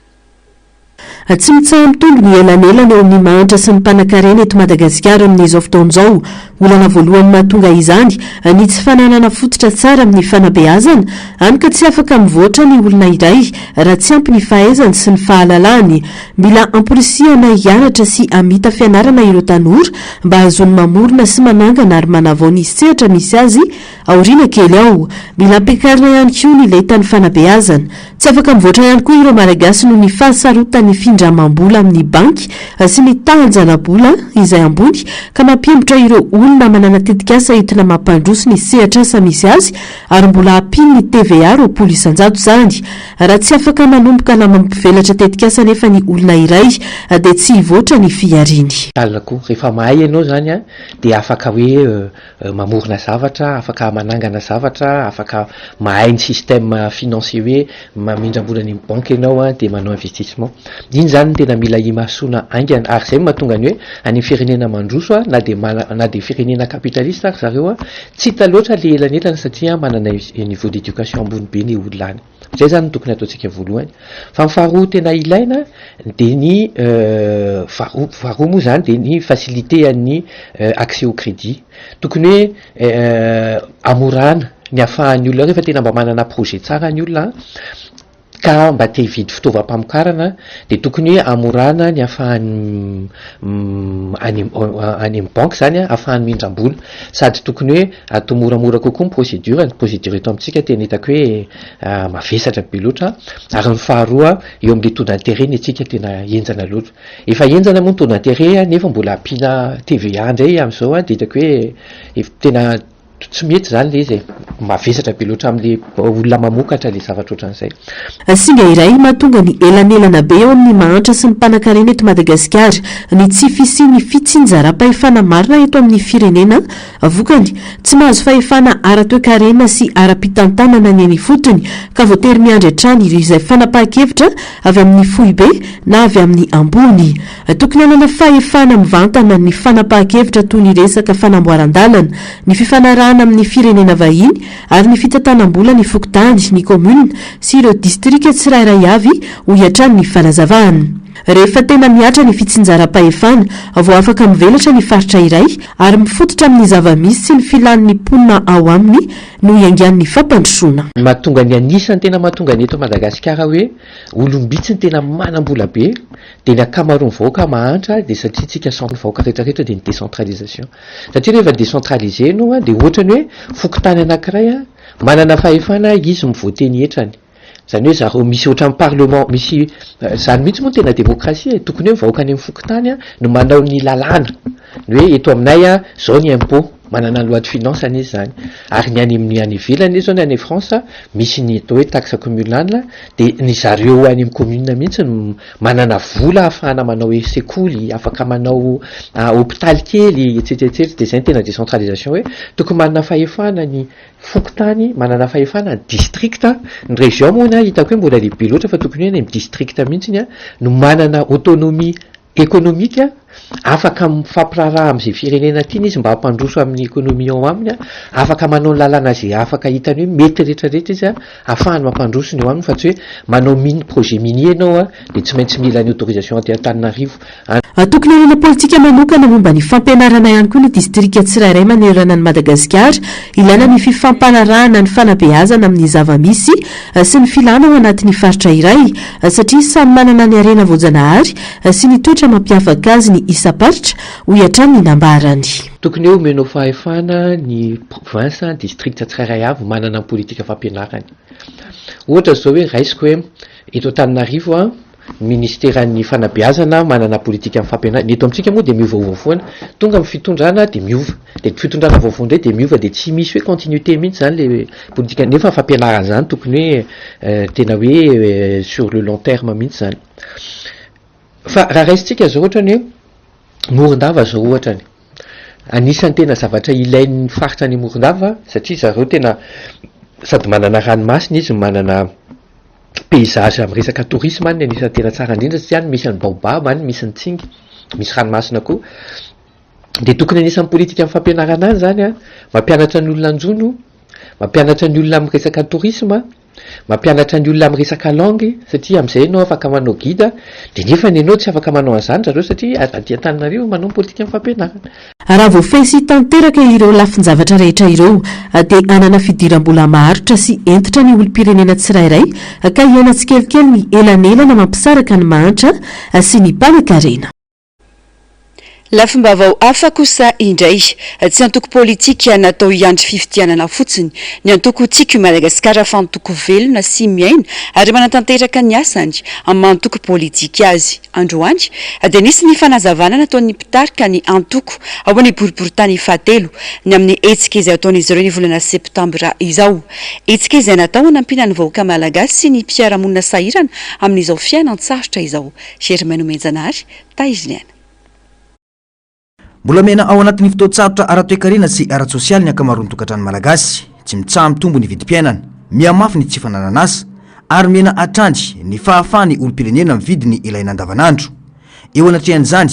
Tsy mitsaha-mitombo ny elanelana eo amin'ny manitra sy ny mpanan-karena eto Madagasikara amin'izao fotoan'izao. Olana voalohany mahatonga izany ny tsy fananana fototra tsara amin'ny fanabeazana, hany ka tsy afaka mivoatra ny olona iray raha tsy ampy ny fahaizany sy ny fahalalahany. Mila amporisihana hianatra sy amita fianarana ireo tanora mba hazony mamorona sy manangana ary manavao ny sehatra misy azy aoriana kely ao. Mila ampiakarina ihany koa ny lehitan'ny fanabeazana. Tsy afaka mivoatra ihany koa ireo malagasy noho ny fahasarotany findramam-bola amin'ny banky sy ny tanjana-bola izay ambony ka mampiembotra ireo olona olona manana tetikasa entina mampandroso ny sehatra asa misy azy ary mbola ampiny ny TVA 20 isanjato zany. Raha tsy afaka manomboka na mampivelatra tetikasa nefa ny olona iray dia tsy hivoatra ny fiariny. Alako rehefa mahay ianao zany a dia afaka hoe mamorona zavatra, afaka manangana zavatra, afaka mahay ny système financier hoe mamindrambola ny banque ianao a dia manao investissement. Iny zany tena mila imasoana aingana ary zay mahatonga ny hoe any firenena mandroso a na de firenena capitaliste ary zareo a tsy hita loatra le elanelana satria manana niveau d'éducation ambony be ny olona any. Zay zany tokony ataontsika voalohany. Fa faharoa tena ilaina dia ny faharoa moa zany dia ny facilité an'ny accès au crédit. Tokony hoe amorana ny ahafahan'ny olona rehefa tena mba manana projet tsara ny olona ka mba te hividy fitaovam-pamokarana dia tokony hoe amorana ny ahafahany any amin'ny banque zany a ahafahany mindram-bola sady tokony hoe atao moramora kokoa ny procédure eto amintsika tena hitako hoe mavesatra be loatra ary ny faharoa eo amin'le taux d'intérêt ny atsika tena enjana loatra efa enjana moa ny taux d'intérêt nefa mbola ampiana TVA indray amin'izao a dia hitako hoe tena tsy mety zany le izy mavesatra be loatra amin'le olona mamokatra le zavatra ohatran'izay. Singa iray mahatonga ny elanelana be eo amin'ny mahantra sy ny mpanan-karena eto Madagasikara ny tsy fisian'ny fitsinjaram-pahefana marina eto amin'ny firenena vokany tsy mahazo fahefana ara-toe-karena sy ara-pitantanana ny eny fotony ka voatery miandry hatrany izay fanapahan-kevitra avy amin'ny fohy be na avy amin'ny ambony. Tokony hanana fahefana mivantana ny fanapahan-kevitra toy ny resaka fanamboaran-dalana, ny fifanarahana amin'ny firenena vahiny ary ny fitantanam-bola ny fokontany, ny commune sy ireo distrika tsirairay avy ho hiatrany ny fanazavahana. Rehefa tena miatra ny fitsinjaram-pahefana vao afaka mivelatra ny faritra iray ary mifototra amin'ny zava-misy sy ny filan'ny mponina ao aminy no iangan'ny fampandrosoana. Mahatonga ny anisany tena mahatonga ny eto Madagasikara hoe olombitsiny tena manam-bola be dia ny akamaroany vahoaka mahantra dia satria tsika centre vahoaka rehetrarehetra dia ny décentralisation. Satria rehefa décentralisé ianao dia ohatrany hoe fokontany anankiray manana fahefana izy mivoateny entrany. Zany hoe zareo misy ohatran'ny parlement misy zany mihitsy moa tena démocratie tokony hoe vahoaka any amin'ny fokontany no manao ny lalàna ny hoe eto aminay zao ny impôt manana loi de finance izy zany ary ny any ivelany izy zao ny any France misy ny atao hoe taxe communale dia ny zareo any amin'ny commune mihitsy manana vola ahafahana manao hoe sekoly afaka manao hôpitaly kely etc dia zay tena décentralisation hoe tokony manana fahefana ny fokontany manana fahefana ny district ny région moa hitako hoe mbola lehibe loatra fa tokony hoe ny district mihitsy no manana autonomie économique afaka mifampiraraha amin'izay firenena tiany izy mba hampandroso amin'ny économie ao aminy afaka manao lalàna zay afaka hitany hoe mety rehetrarehetra izy ahafahany mampandroso ny ao aminy fa tsy hoe manao projet minier ianao dia tsy maintsy mila ny autorisation anty-Antananarivo. Tokony hanana politika manokana momba ny fampianarana ihany koa ny distrika tsirairay manerana ny Madagasikara, ilaina ny fifampanarahana ny fanabeazana amin'ny zava-misy sy ny filana ao anatin'ny faritra iray satria samy manana ny harena voajanahary sy ny toetra mampiavaka azy ny isa-paritra ho hiatrany ny nambarany. Tokony hoe omenao fahefana ny province district tsirairay avy manana politika fampianarany. Ohatra zao hoe raisiko hoe eto Antananarivo ministéran'ny fanabeazana manana politika amin'ny fampianarana. Ny eto amintsika moa dia miovaova foana tonga amin'ny fitondrana dia miova dia fitondrana vaovao indray dia miova dia tsy misy hoe continuité mihitsy zany le politika nefa fampianarana zany tokony hoe tena hoe sur le long terme mihitsy zany. Fa raha raisitsika zao ohatrany hoe Morondava zao ohatrany anisany tena zavatra ilain'ny faritra ny Morondava satria zareo tena sady manana ranomasina izy manana paysage amin'ny resaka tourisme any anisany tena tsara indrindra satria any misy ny baobab any misy ny tsingy misy ranomasina koa dia tokony anisan'ny politika amin'ny fampianarana any zany mampianatra ny olona anjono mampianatra ny olona amin'ny resaka tourisme mampianatra ny olona amin'ny resaka langue satria amin'izay ianao afaka manao guide dia nefa ianao tsy afaka manao an'izany zareo satria aty Antananarivo manao politika amin'ny fampianarana. Raha voafesy tanteraka ireo lafin-javatra rehetra ireo dia anana fidiram-bola maharitra sy entitra ny olom-pirenena tsirairay ka hiaina tsikelikely ny elanelana mampisaraka ny mahantra sy ny mpanan-karena. Lafimbavao hafa kosa indray tsy antoko politika natao hiandry fifidianana fotsiny ny antoko tiako Madagasikara fa antoko velona sy miaina ary manatanteraka ny asany amin'ny antoko politika azy. Androany dia nisy ny fanazavana nataon'ny mpitarika ny antoko ao amin'ny boriboritany fahatelo ny amin'ny hetsika izay ataon'izy ireo ny volana septambra izao. Hetsika izay natao hanampiana ny vahoaka malagasy sy ny mpiara-monina sahirana amin'izao fiainan-tsarotra izao. Germaine Menjanary, Taiziniana. Mbola mena ao anatin'ny fotoan-tsarotra ara-toekarena sy ara-tsosialy ny ankamaroan'ny tokantrano malagasy, tsy mitsaha mitombo ny vidim-piainana, mihamafy ny tsy fananana asa ary mena atrandy ny fahafahany olom-pirenena mividy ny ilaina andavanandro. Eo anatrehan'izany,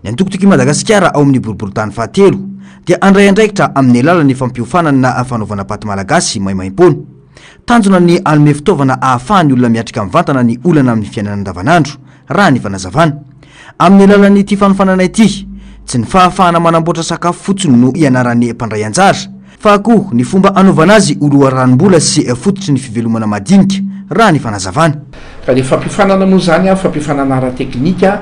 ny antokotoky Madagasikara ao amin'ny boriboritany fahatelo dia andray andraikitra amin'ny alalan'ny fampiofanana na fanaovana paty malagasy maimaim-pony. Tanjona ny anome fitaovana ahafahany olona miatrika mivantana ny olana amin'ny fiainana andavanandro raha ny fanazavana. Amin'ny alalan'ny ity fanofanana ity, tsy ny fahafahana manamboatra sakafo fotsiny no ianaran'ny mpandray anjara, fa koa ny fomba anaovana azy oloa ranombola sy fototry ny fivelomana madinika raha ny fanazavana. Ka le fampifanana moa zany fampifanana ara-teknika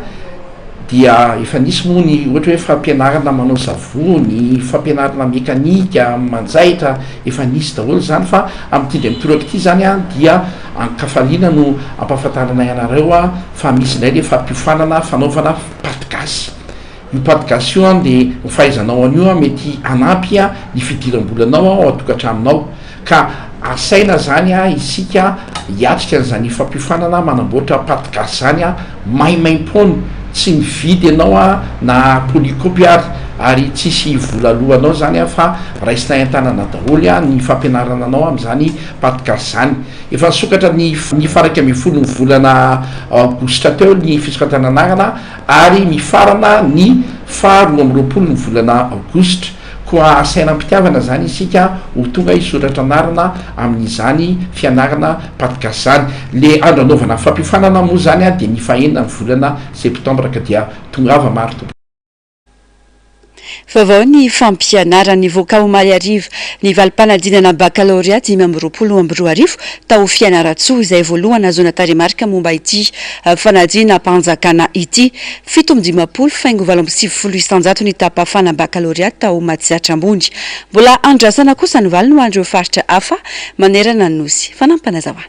dia efa nisy moa ny ohatra hoe fampianarana manao savony, fampianarana mekanika, manjaitra, efa nisy daholo zany fa amin'ity ndray mitoraka ity zany dia ankafaliana no ampahafantarana ianareo fa misy indray le fampifanana fanaovana paty gasy. Io paty gasy io dia fahaizanao an'io mety anampy ny fidiram-bolanao ao atokantraminao ka asaina zany isika hiatrika an'izany fampifanana manamboatra paty gasy zany maimaim-pony, tsy mividy ianao na polycopiary ary tsisy vola alohanao zany fa raisina entanana daholo ny fampianarana anao amin'izany paty gasy zany. Efa nisokatra ny faraka ambin'ny folo ny volana aogositra teo ny fisokatana anarana ary mifarana ny faharoa amby roapolo ny volana aogositra. Koa sainam-pitiavana zany isika ho tonga hisoratra anarana amin'izany fianarana paty gasy zany. Le andro anaovana fampifanana moa zany dia ny fahaenina ny volana septambra ka dia tongava maro tompo. Vaovao ny fampianaran'ny voka omaly arivo ny valim-panadinana baccalauréat 2024 tao Fianaratsoa izay voalohany azona taremarika momba ity fanadina mpanjakana ity 7,20 isanjato ny tapafana baccalauréat tao Matsihatra ambony. Mbola andrasana kosa ny valo no andreo faritra hafa manerana ny nosy fanampanazava.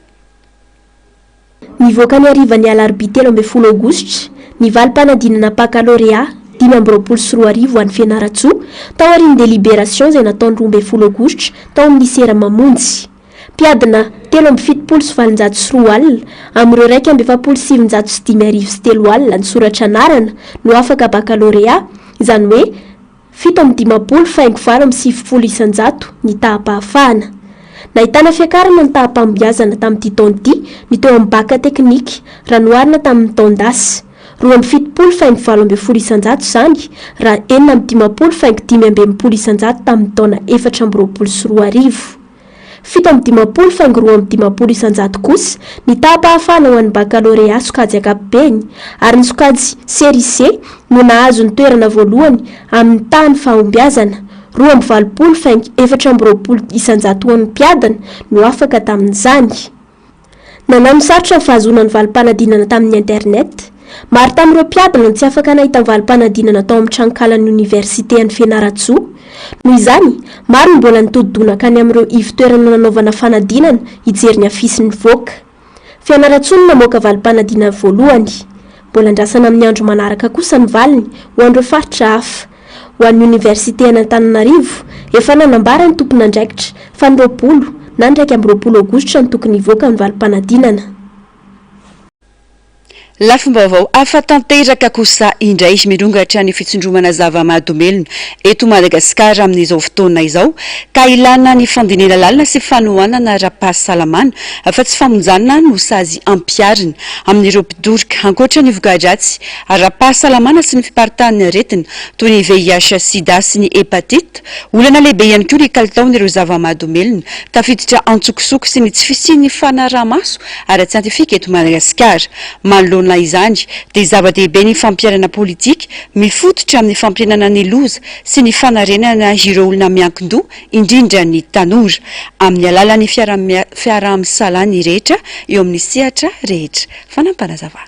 Ny voka ny ariva ny alarobia 13 aogositra ny valim-panadinana baccalauréat 2024 ho an'ny Fianaratsoa tao arin'ny délibération izay nataony 12 aogositra tao amin'ny lisera mamonjy. Mpiadina 3,70 alina amin'ireo 2,703 alina ny soratra anarana no afaka baccalauréat, izany hoe 7,50 isanjato ny tahapahafahana. Nahitana fiakarana ny tahapambiazana tamin'ity taona ity ny teo amin'ny baka teknika ranoarina tamin'ny taon-dasy 2,70 isanjato zany raha 4,5 isanjato tamin'ny taona 2024. 7,50 isanjato kosa ny tahapahafahana ho an'ny baccalauréat sokajy ankapobeny ary ny sokajy série C no nahazo ny toerana voalohany amin'ny tany fahombiazana 2,40 isanjato ho an'ny mpiadana no afaka tamin'izany. Nanamsarotra ny fahazonan'ny valim-panadinana tamin'ny internet. Maro tamin'ireo mpiadana tsy afaka nahita valim-panadinana tao amin'ny tranonkalan'ny université an'ny Fianaratsoa. Noho izany, maro ny mbola nitodidona ka ny amin'ireo ivitoerana nanaovana fanadinana hijery ny afisin'ny voaka. Fianaratsoa no namoaka valim-panadinana voalohany. Mbola andrasana amin'ny andro manaraka kosa ny valiny ho an'ireo faritra hafa. Ho an'ny université an'Antananarivo, efa nanambara ny tompon'andraikitra fa ny 20 na 20 aogositra ny tokony hivoaka ny valim-panadinana. Lafimbavao hafa tanteraka kosa indray mirongatra ny fitsindromana zava-mahadomelona eto Madagasikara amin'izao fotoana izao ka ilana ny fandinena lalina sy fanohanana ara-pahasalamana fa tsy famonjanana no sazy ampiarina amin'ireo mpidorika ankoatra ny voka-dratsy ara-pahasalamana sy ny fiparitahan'ny aretina toy ny VIH, sida sy ny hepatite. Olana lehibe ihany koa ny kalitaon'ireo zava-mahadomelona tafiditra antsokosoko sy ny tsy fisian'ny fanaraha-maso ara-tsiantifika eto Madagasikara. Manoloana izany dia zava-dehibe ny fampiarana politika mifototra amin'ny fampianana ny loza sy ny fanarenana ireo olona miankin-doha indrindra ny tanora amin'ny alalan'ny fiaraha-misalany rehetra eo amin'ny sehatra rehetra. Fanampanazava.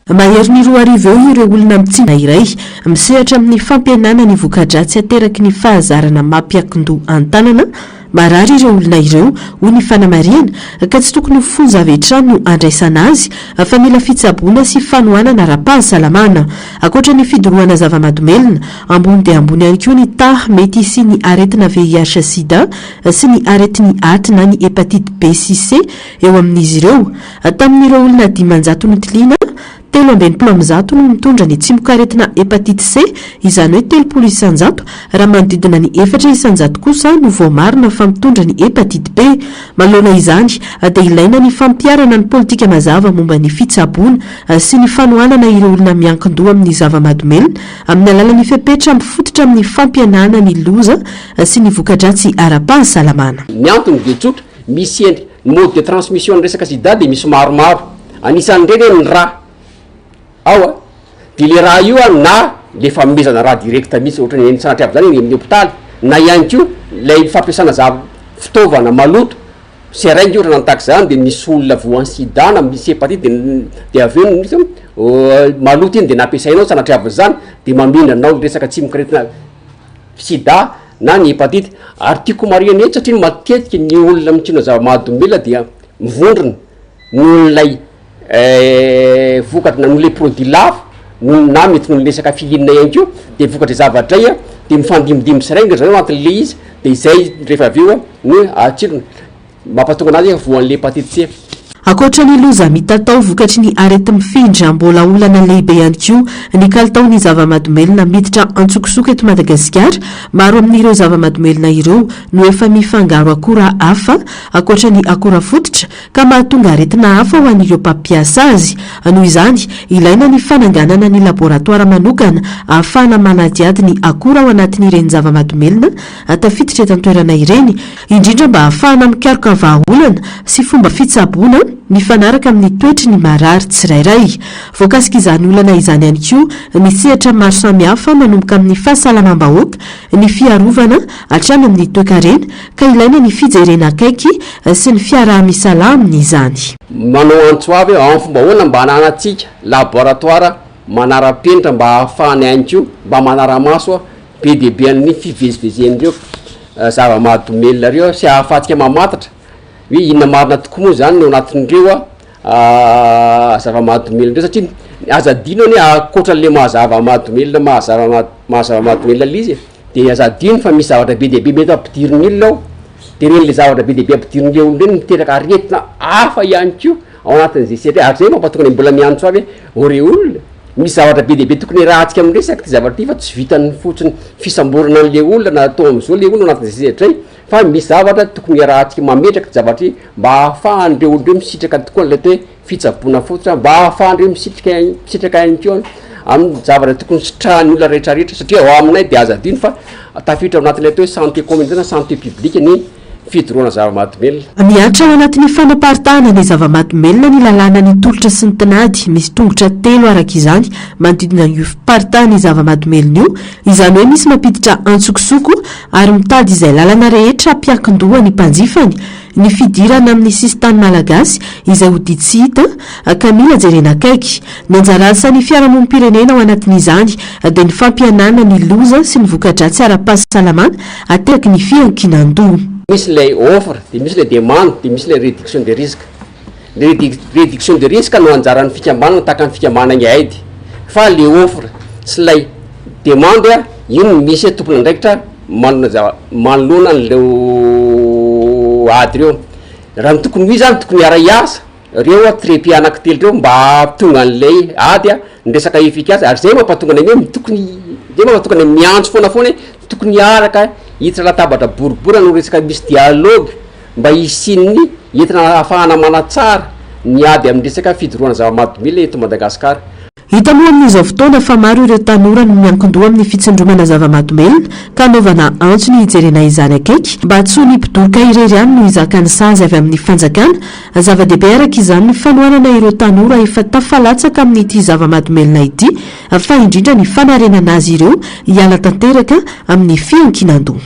mahery ny 2 eo ireo olona mitsina iray misehatra amin'ny fampianana ny vokadratsy ateraky ny fahazarana mampiakin-doha an-tanana marary ireo olona ireo ho ny fanamariana ka tsy tokony fonja avetrano no andraisana azy fa mila fitsaboana sy fanohanana ara-pahasalamana akoatra ny fidorohana zava-madomelona ambony dia ambony ihany koa ny taha mety sy ny aretina VIH sida sy ny aretiny aty na ny hepatite B sy C eo amin'izy ireo tamin'ireo olona 500 notiliana 300 no mitondra ny tsimokaretina hepatite C izany hoe 300 isanjato raha manodidina ny 400 kosa no voamarina fa mitondra ny hepatite B malona izany dia ilaina ny fampiarana ny politika mazava momba ny fitsaboana sy ny fanohanana ireo olona miankin-doha amin'ny zava-madomelona amin'ny alalan'ny fepetra mifototra amin'ny fampianana ny loza sy ny vokadratsy ara-pahasalamana. Ny antony dia tsotra misy mode de transmission resaka sida dia misy maromaro anisan'ireny ny raha ao dia le raha io na le famezana raha direct mihitsy ohatra ny sanatry avy zany amin'ny hôpitaly na ihany ko lay fampiasana fitaovana maloto seraingy ohatra nanotaka zany dia misy olona voan'ny sida na misy hepatite dia avy eo misy maloto iny dia nampiasainao sanatry avy zany dia mamindranao resaka tsimokaretina sida na ny hepatite ary tiako mariana eto satria matetika ny olona mitsina zava-mahadomelona dia mivondrona nolonay vokatra nole produit lavo na mety nolesaka fihinana ihany ko dia vokatra zavatray dia mifandimidimy sirainga zany antyle izy dia izay rehefa avy eo no atsirona mampatonga anazy voan'le hepatite C. Akoatra ny loza mitatao vokatry ny arety mifindra mbola olana lehibe ihany koa ny kalitaony zava-madomelona miditra antsokosoka eto Madagasikara maro amin'ireo zava-madomelona ireo no efa mifangaro akora hafa akoatra ny akora fototra ka mahatonga aretina hafa ho an'ireo mpampiasa azy noho izany ilaina ny fananganana ny laboratoara manokana ahafahana manadiady ny akora ao anatin'ireny zava-madomelona tafiditra eto an-toerana ireny indrindra mba ahafahana mikaroka vahaolana sy fomba fitsaboana mifanaraka amin'ny toetry ny marary tsirairay voakasika izany olana izany ihany koa ny sehatra maro samihafa manomboka amin'ny fahasalamam-bahoaka ny fiarovana hatrany amin'ny toe-karena ka ilaina ny fijerena akaiky sy ny fiaraha-misalaminy izany. Manao antso avy amin'ny fomba hoana mba hananatsika laboratoire manara-penitra mba ahafahany ihany koa mba manara-maso be dia be amin'ny fivezivezen'ireo zava-mahadomelona reo sy ahafatsika mamantatra hoe inona marina tokoa moa zany no anatin'ireo zava-mahadomelona reo satria azadino ny akoatran'le mahazava-mahadomelona mahazava-mahadomelona lizy dia azadino fa misy zavatra be dia be mety ampidiriny olona ao dia reny le zavatra be dia be ampidiriny le olona reny miteraka aretina hafa ihany koa ao anatin'izay setra ary zay mampatonga ny mbola miantso avy ore olona misy zavatra be dia be tokony rahantsika amin'ny resaka ty zavatra ty fa tsy vitany fotsiny fisamborana an'le olona na atao amin'izao le olona anatin'izay setray fa misy zavatra tokony rahantsika mametraka ty zavatra ty mba ahafahan'ireo olondreo misitraka tokoa n'le toe fitsaboana fototra mba ahafahan'ireo misitraka ihany koa amin'ny zavatra tokony sitrahan'ny olona rehetrarehetra satria ao aminay dia azadino fa tafiditra ao anatin'ilay toe santé communautaire na santé publique ny fidoroana zava-mahadomelona. Miatra ao anatin'ny fanaparitahana ny zava-mahadomelona ny lalàna ny tolotra sy ny tinady misy tongotra 3 araka izany manodidina io fiparitahana ny zava-mahadomelona io izany hoe misy mampiditra antsokosoko ary mitady izay lalàna rehetra ampiakin-doha ny mpanjifany ny fidirana amin'ny sistany malagasy izay ho didy tsy hita ka mila jerena akaiky ny anjara asa ny fiarahamonim-pirenena ao anatin'izany dia ny fampianana ny loza sy ny vokadratsy ara-pahasalamana ateraky ny fiankinan-doha. Misy lay offre dia misy lay demande dia misy lay réduction de risque. Le réduction de risque no anjaran'ny fikambanana tahaka ny fikambanana ny aidy fa le offre sy lay demande ino misy tompony andraikitra manoloana an'leo ady reo raha ny tokony hoe zany tokony ara-iasa reo trepia anankitelo reo mba ahatonga an'lay ady ny resaka efficace ary zay mampatonga ny hoe tokony zay mampatonga ny miantso foana tokony araka hiditra latabatra boribory no resaka misy dialogue mba hisinny entina ahafahana manatsara ny ady amin'ny resaka fidorohana zava-mahadomelona eto Madagasikara. Hita moa amin'izao fotoana fa maro ireo tanora no miankin-doha amin'ny fitsindromana zava-mahadomelona ka anaovana antso ny hijerena izany akaiky mba tsy ho nipodoroka irery ihany no hizakany sazy avy amin'ny fanjakana zava-dehibe araka izany ny fanohanana ireo tanora efa tafalatsaka amin'ity zava-mahadomelona ity fa indrindra ny fanarenana azy ireo hiala tanteraka amin'ny fiankinan-doha.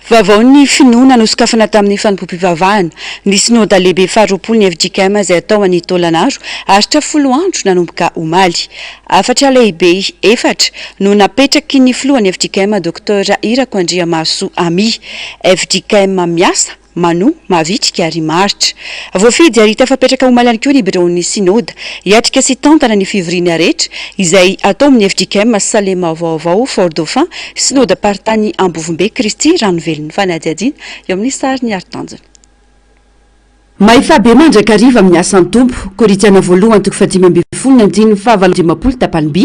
Vaovao ny finoana nosokafana tamin'ny fanompom-pivavahana ny sinoda lehibe faharoapolo ny FJKM izay atao any Tolanaro aritra 10 andro nanomboka omaly. Afatra lehibe efatra no napetraky ny filohan'ny FJKM Dr Irako Andriamaso Ami. FJKM miasa Manu mavitrika ary maritra. Voafidy ary tafapetraka omaly ihany koa ny biron'ny sinoda hiatrika sy tantana ny fivoriana rehetra izay atao amin'ny FJKM Salema vaovao Fort Dauphin sinoda partany Ambovombe Kristy Ranovelon'ny fanadiadiana eo amin'ny sariny Artanjona. Maifabe mandrakariva amin'ny asan'ny tompo koritiana voalohany toko 5 tapalimby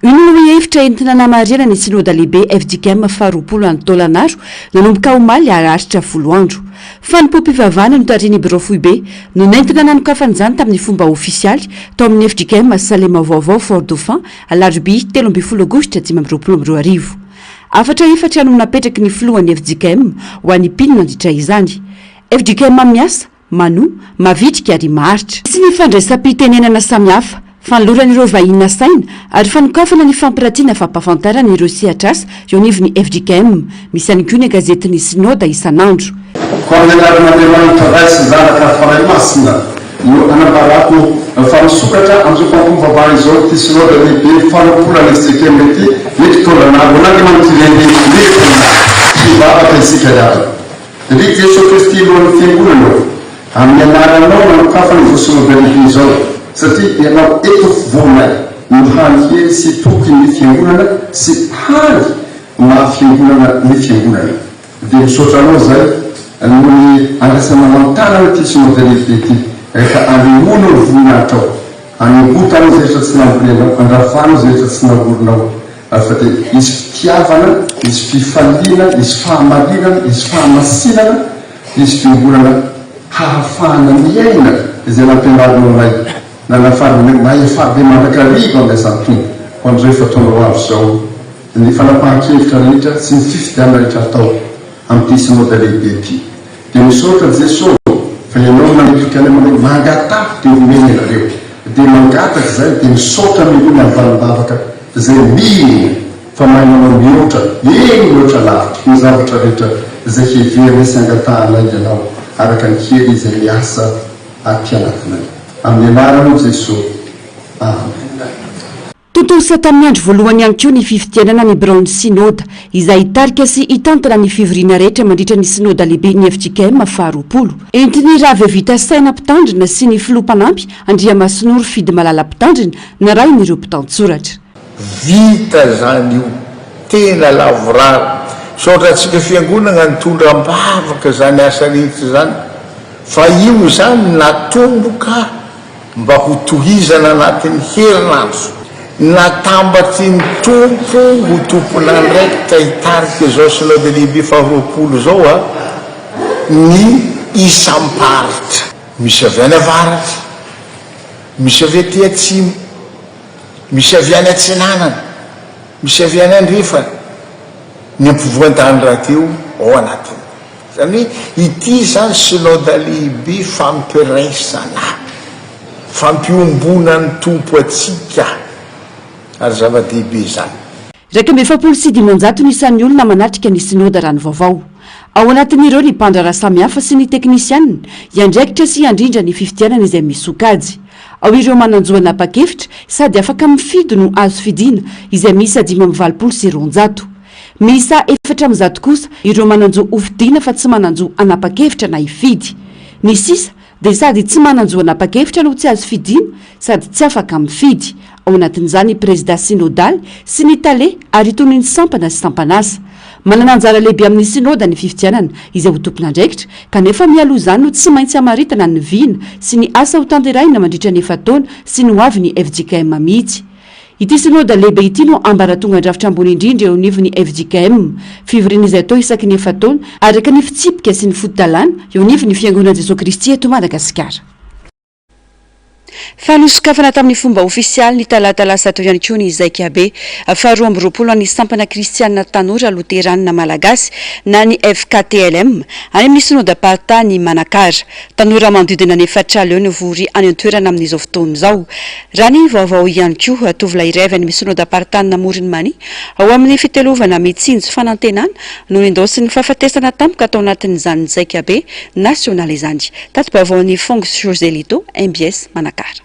uno hevitra entina namariana ny sinoda lehibe FJKM faharoapolo any Tolanaro nanomboka omaly ary aritra 10 andro. Fanompom-pivavahana no tarian'ny bureau foibe no nentina nanokafana izany tamin'ny fomba ofisialy tao amin'ny FJKM Salema vaovao Fort Dauphin alarobia 13 aogositra 2022. Afatra efatra no napetraky ny filohan'ny FJKM ho an'ny mpino nandritra izany. FJKM miasa Manu mavitrika ary maritra. Sy ny fandraisam-pitenenana samihafa fanoloran'ireo vahiny saina ary fanokafana ny fampiratiana fampahafantarana ireo sehatrasa eo anivon'ny FJKM misy ihany koa ny gazetiny sinoda isanandro. Koan'Andriamanitra raisy zanaka faray masina no anabarako fanosokatra amin'izao fanompom-pivavahana izao ty sinoda lehibe faharoapolo any FJKM ity mety Tolanaro n'Andriamanitra lehibe hivavaka isika iaby. Ry Jesosy Kristy lohan'ny fiangonana amin'ny anaranao nanokafana izao sinoda lehibe izao satria ianao eto vonay no hany hely sy toky ny fiangonana sy hany mahafiangonana ny fiangonana. Dia misaotra anao zay no ny andrasana mantanana ty sinoda lehibe ty rehefa andehoana ny voninahitra ao anobotana zay rehetra tsy nambolenao andrafana zay rehetra tsy namborinao fa dia isy fitiavana isy fifaliana isy fahamarinana isy fahamasinana isy fiangonana hahafahana miaina izay nampianarinao nay nanafarana nahefabe mandrakariva amin'izany tompo ho an'izao efa taonao avy izao ny fanapahan-kevitra rehetra sy ny fifidiana rehetra atao amin'ity sinoda lehibe ity. Dia misaotra Jesosy fa ianao nametrika any manao mangatafy dia omeny anareo dia mangataka izay dia misaotra milony amin'ny valim-bavaka izay mihina fa mahinanao mihoatra eny mihoatra lavitra ny zavatra rehetra izay heverina sy angatahana ianao araka ny kely izay miasa ampianafinay amin'ny anaranao Jesosy. Amen. Totosa tamin'ny andro voalohany ihany koa ny fifidianana ny biron'ny sinoda izay hitarika sy hitantana ny fivoriana rehetra mandritra ny sinoda lehibe ny FJKM faharoapolo. Entiny ravy vita saina mpitandrina sy ny filompanampy Andriamasinoro Fidy Malala mpitandrina narahiny ireo mpitantsoratra. Vita zany io tena lavorary saotra antsika fiangonana ny tondram-bavaka zany asa rehetra zany fa io zany natomboka mba ho tohizana anatin'ny herinandro natambatry ny tompo ho tomponandraikitra hitarika izao sinoda lehibe faharoapolo zao ny isam-paritra misy avy any avaratra misy avy aty atsimo misy avy any atsinanana misy avy any andrefana ny ampovoan-tany rahateo ao anatiny zany hoe ity zany sinoda lehibe fampiraisana fampiombona ny tompo atsika ary zava-dehibe zany. Raika amby 700 isan'ny olona manatrika ny sinoda rano vaovao. Ao anatin'ireo ny mpandrara samihafa sy ny teknisianina iandraikitra sy iandrindra ny fifidianana izay misokajy. Ao ireo mananjoana pakefitra sady afaka mifidy no azo fidiana izay misy 520 sy 200. Misa 400 kosa ireo mananjo ofidiana fa tsy mananjo anapa-kevitra na ifidy. Ny sisa dia sady tsy mananjo anapa-kevitra no tsy azo fidiana sady tsy afaka mifidy. Ao anatin'izany président synodal sy ny tale ary tony ny sampana sy sampanasa. Manana anjara lehibe amin'ny sinoda ny fifidianana izay ho tompon'andraikitra kanefa mialoha izany no tsy maintsy hamaritana ny viana sy ny asa ho tanterahina mandritra ny efa-taona sy ny ho avy ny FJKM mihitsy. Ity sinoda lehibe ity no ambaratonga andrafitra ambony indrindra eo anivon'ny FJKM fivoriana izay atao isaky ny efa-taona araka ny fitsipika sy ny fototalana eo anivon'ny fiangonan'i Jesosy Kristy eto Madagasikara. fanosokafana tamin'ny fomba ofisialy ny talata lasa teo ihany koa ny Zaikabe faharoa amby roapolo any sampana kristianina tanora loteranina malagasy na ny FKTLM any amin'ny synodam-paritany ny Manakara tanora manodidina ny efatra leo ny vory any an-toerana amin'izao fotoana izao raha ny vaovao ihany koa tovolahy iray avy any amin'ny synodam-paritany Namoriny Mani ao amin'ny fitelovana mitsinjo fanantenana no endosiny fahafatesana tampoka atao anatin'izany Zaikabe nasionaly izany tato-baovao Fongo Joselito MBS Manakara.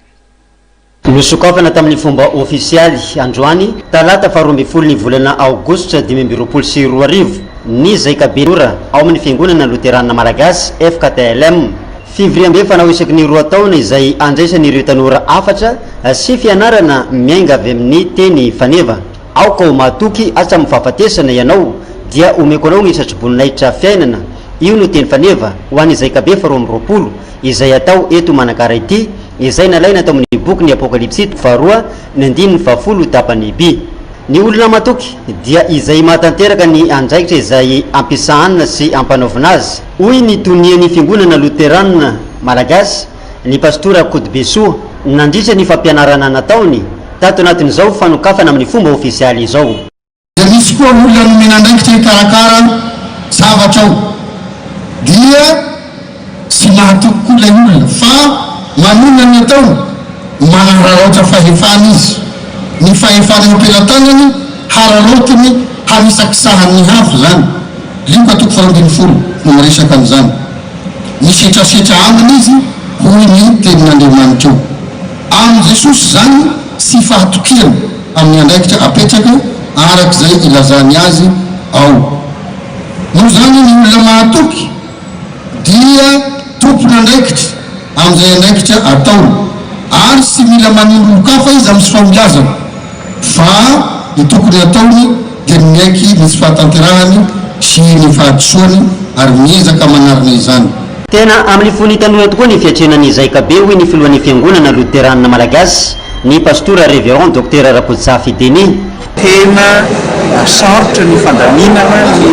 Nosokafana tamin'ny fomba ofisialy androany talata faharoa ambin'ny folo ny volana aogositra 2024 ny Zaikabe ao amin'ny fiangonana loteranina malagasy FKTLM fivoriam-be fanao isaky ny roa taona izay andraisan'ireo tanora afatra sy fianarana miainga avy amin'ny teny faneva aoka ho matoky asa mifahafatesana ianao dia omeko anao ny isatroboninahitra fiainana io no teny faneva ho an'ny Zaikabe faharoa amby roapolo izay atao eto Manakara ity izay nalaina tao amin'ny boky ny Apokalipsy faharoa ny andininy fahafolo tapany B ny olona matoky dia izay mahatanteraka ny andraikitra izay ampiasahanina sy ampanaovina azy hoy ny tonian'ny fiangonana loteranina malagasy ny pastora Kodbesoa nandritra ny fampianarana nataony tato anatin'izao fanokafana amin'ny fomba ofisialy izao. Misy koa olona nomena andraikitra hikarakara zavatra ao dia sy mahatoky koa ilay olona fa manona ny ataony manararaotra fahefana izy ny fahefana ampelantanany hararaotiny hanisakisahany hafa zany liko atoko farambin'ny folo no miresaka an'izany ny setrasetra aminy izy hoy ny tenin'Andriamanitra io amin'ny Jesosy zany sy fahatokiana amin'ny andraikitra apetraka arak'izay ilazany azy ao no zany ny olona mahatoky dia tompony andraikitra amin'izay andraikitra ataony ary sy mila manolokafa izy amin'ny sy familazana fa ny tokony ataony dia miaiky misy fahatanterahany sy ny fahadisoany ary miezaka manarina izany. Tena amin'ny fony tanora tokoa ny fiatrenan'ny Zaikabe hoy ny filohan'ny fiangonana loteranina malagasy ny pastora révérend docteur Rakotsafy Denis. Tena sarotra ny fandaminana ny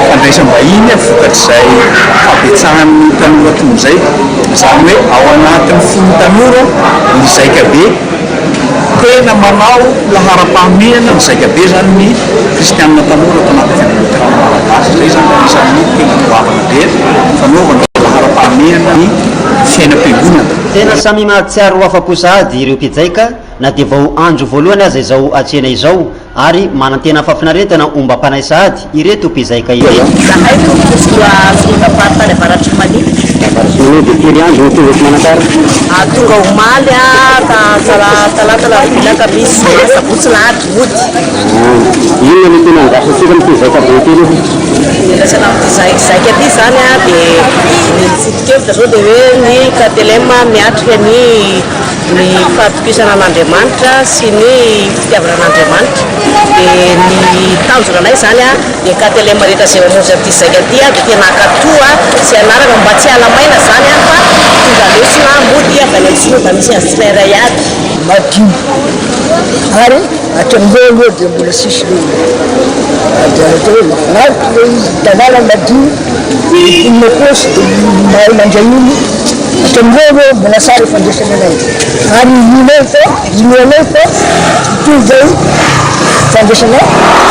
fandraisam-bahiny vokatr'izay fampitsahan'ny tanora toy izay izany hoe ao anatin'ny fony tanora ny Zaikabe tena manao laharam-pahamehana ny Zaikabe zany ny kristianina tanora atao anaty fiangonana malagasy zay zany isan'ny tena mivavaka be fanaovana laharam-pahamehana ny fiainam-piangonana. Tena samy mahatsiaro ho afa-po sahady ireo mpijaika na dia vao andro voalohany aza izao atsena izao ary manantena fafinaretana omba mpanay sahady ireto mpizaika ireto. Tonga omaly talata lavilaka misy sabotsy lahady mody. Ino no tena angasantsika mpizaika be telo? Rasana mpizaika aty zany dia ny foto-kevitra zao dia hoe ny KTLM miatrika ny fahatokisana an'Andriamanitra sy ny fitiavana an'Andriamanitra dia ny tanjona anay zany dia KTLM rehetra izay mamonjy aty zaika aty dia tena akatoa sy anaraka mba tsy alamaina zany fa tonga lesona mody avy any amin'ny synodam misy azy tsirairay aby madio ary hatram'izao aloha dia mbola sisy hoe tanàna madio inona koa sy dia mahay mandray iny hatram'izao aloha mbola sara fandraisana anay ary inay fa toy izay fandraisana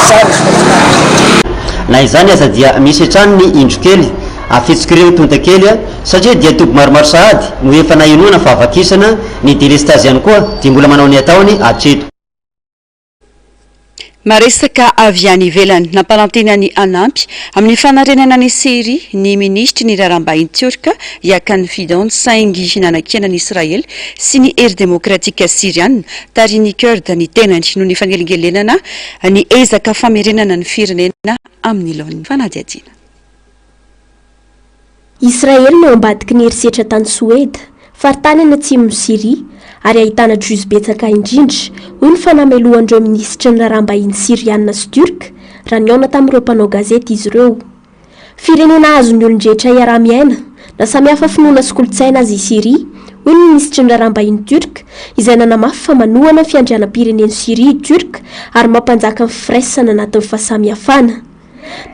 sara na izany aza dia misy hatrany ny indro kely afetsok'ireo tonta kely satria dia toby maromaro sahady no efa nainoana fa avakisana ny delestazy ihany koa dia mbola manao ny ataony atreto. Maresaka avy any ivelany nampanantenany anampy amin'ny fanarenana ny série ny ministry ny raharaham-bahiny Turka Hakan Fidan saingy hinanankenan'i Israel sy ny Hery Demokratika Siriana tariny Kurda ny tenany no ny fanelingelenana ny ezaka famerenana ny firenena amin'ny laon'ny fanadihadiana. Israel no ambadiky ny herisetra tany Soeda faritany any atsimon'ny Siria ary ahitana Druzy betsaka indrindra hoy ny fanamelohan'ireo minisitra ny raharaham-bahiny Siriana sy Turka raha niaona tamin'ireo mpanao gazety izy ireo. Firenena azon'ny olon-drehetra iaraha-miaina na samihafa finoana sy kolontsaina azy i Siria hoy ny minisitry ny raharaham-bahiny Turka izay nanamafy fa manohana fiandrianam-pireneny Siria Turka ary mampanjaka ny firaisana anatin'ny fahasamihafana.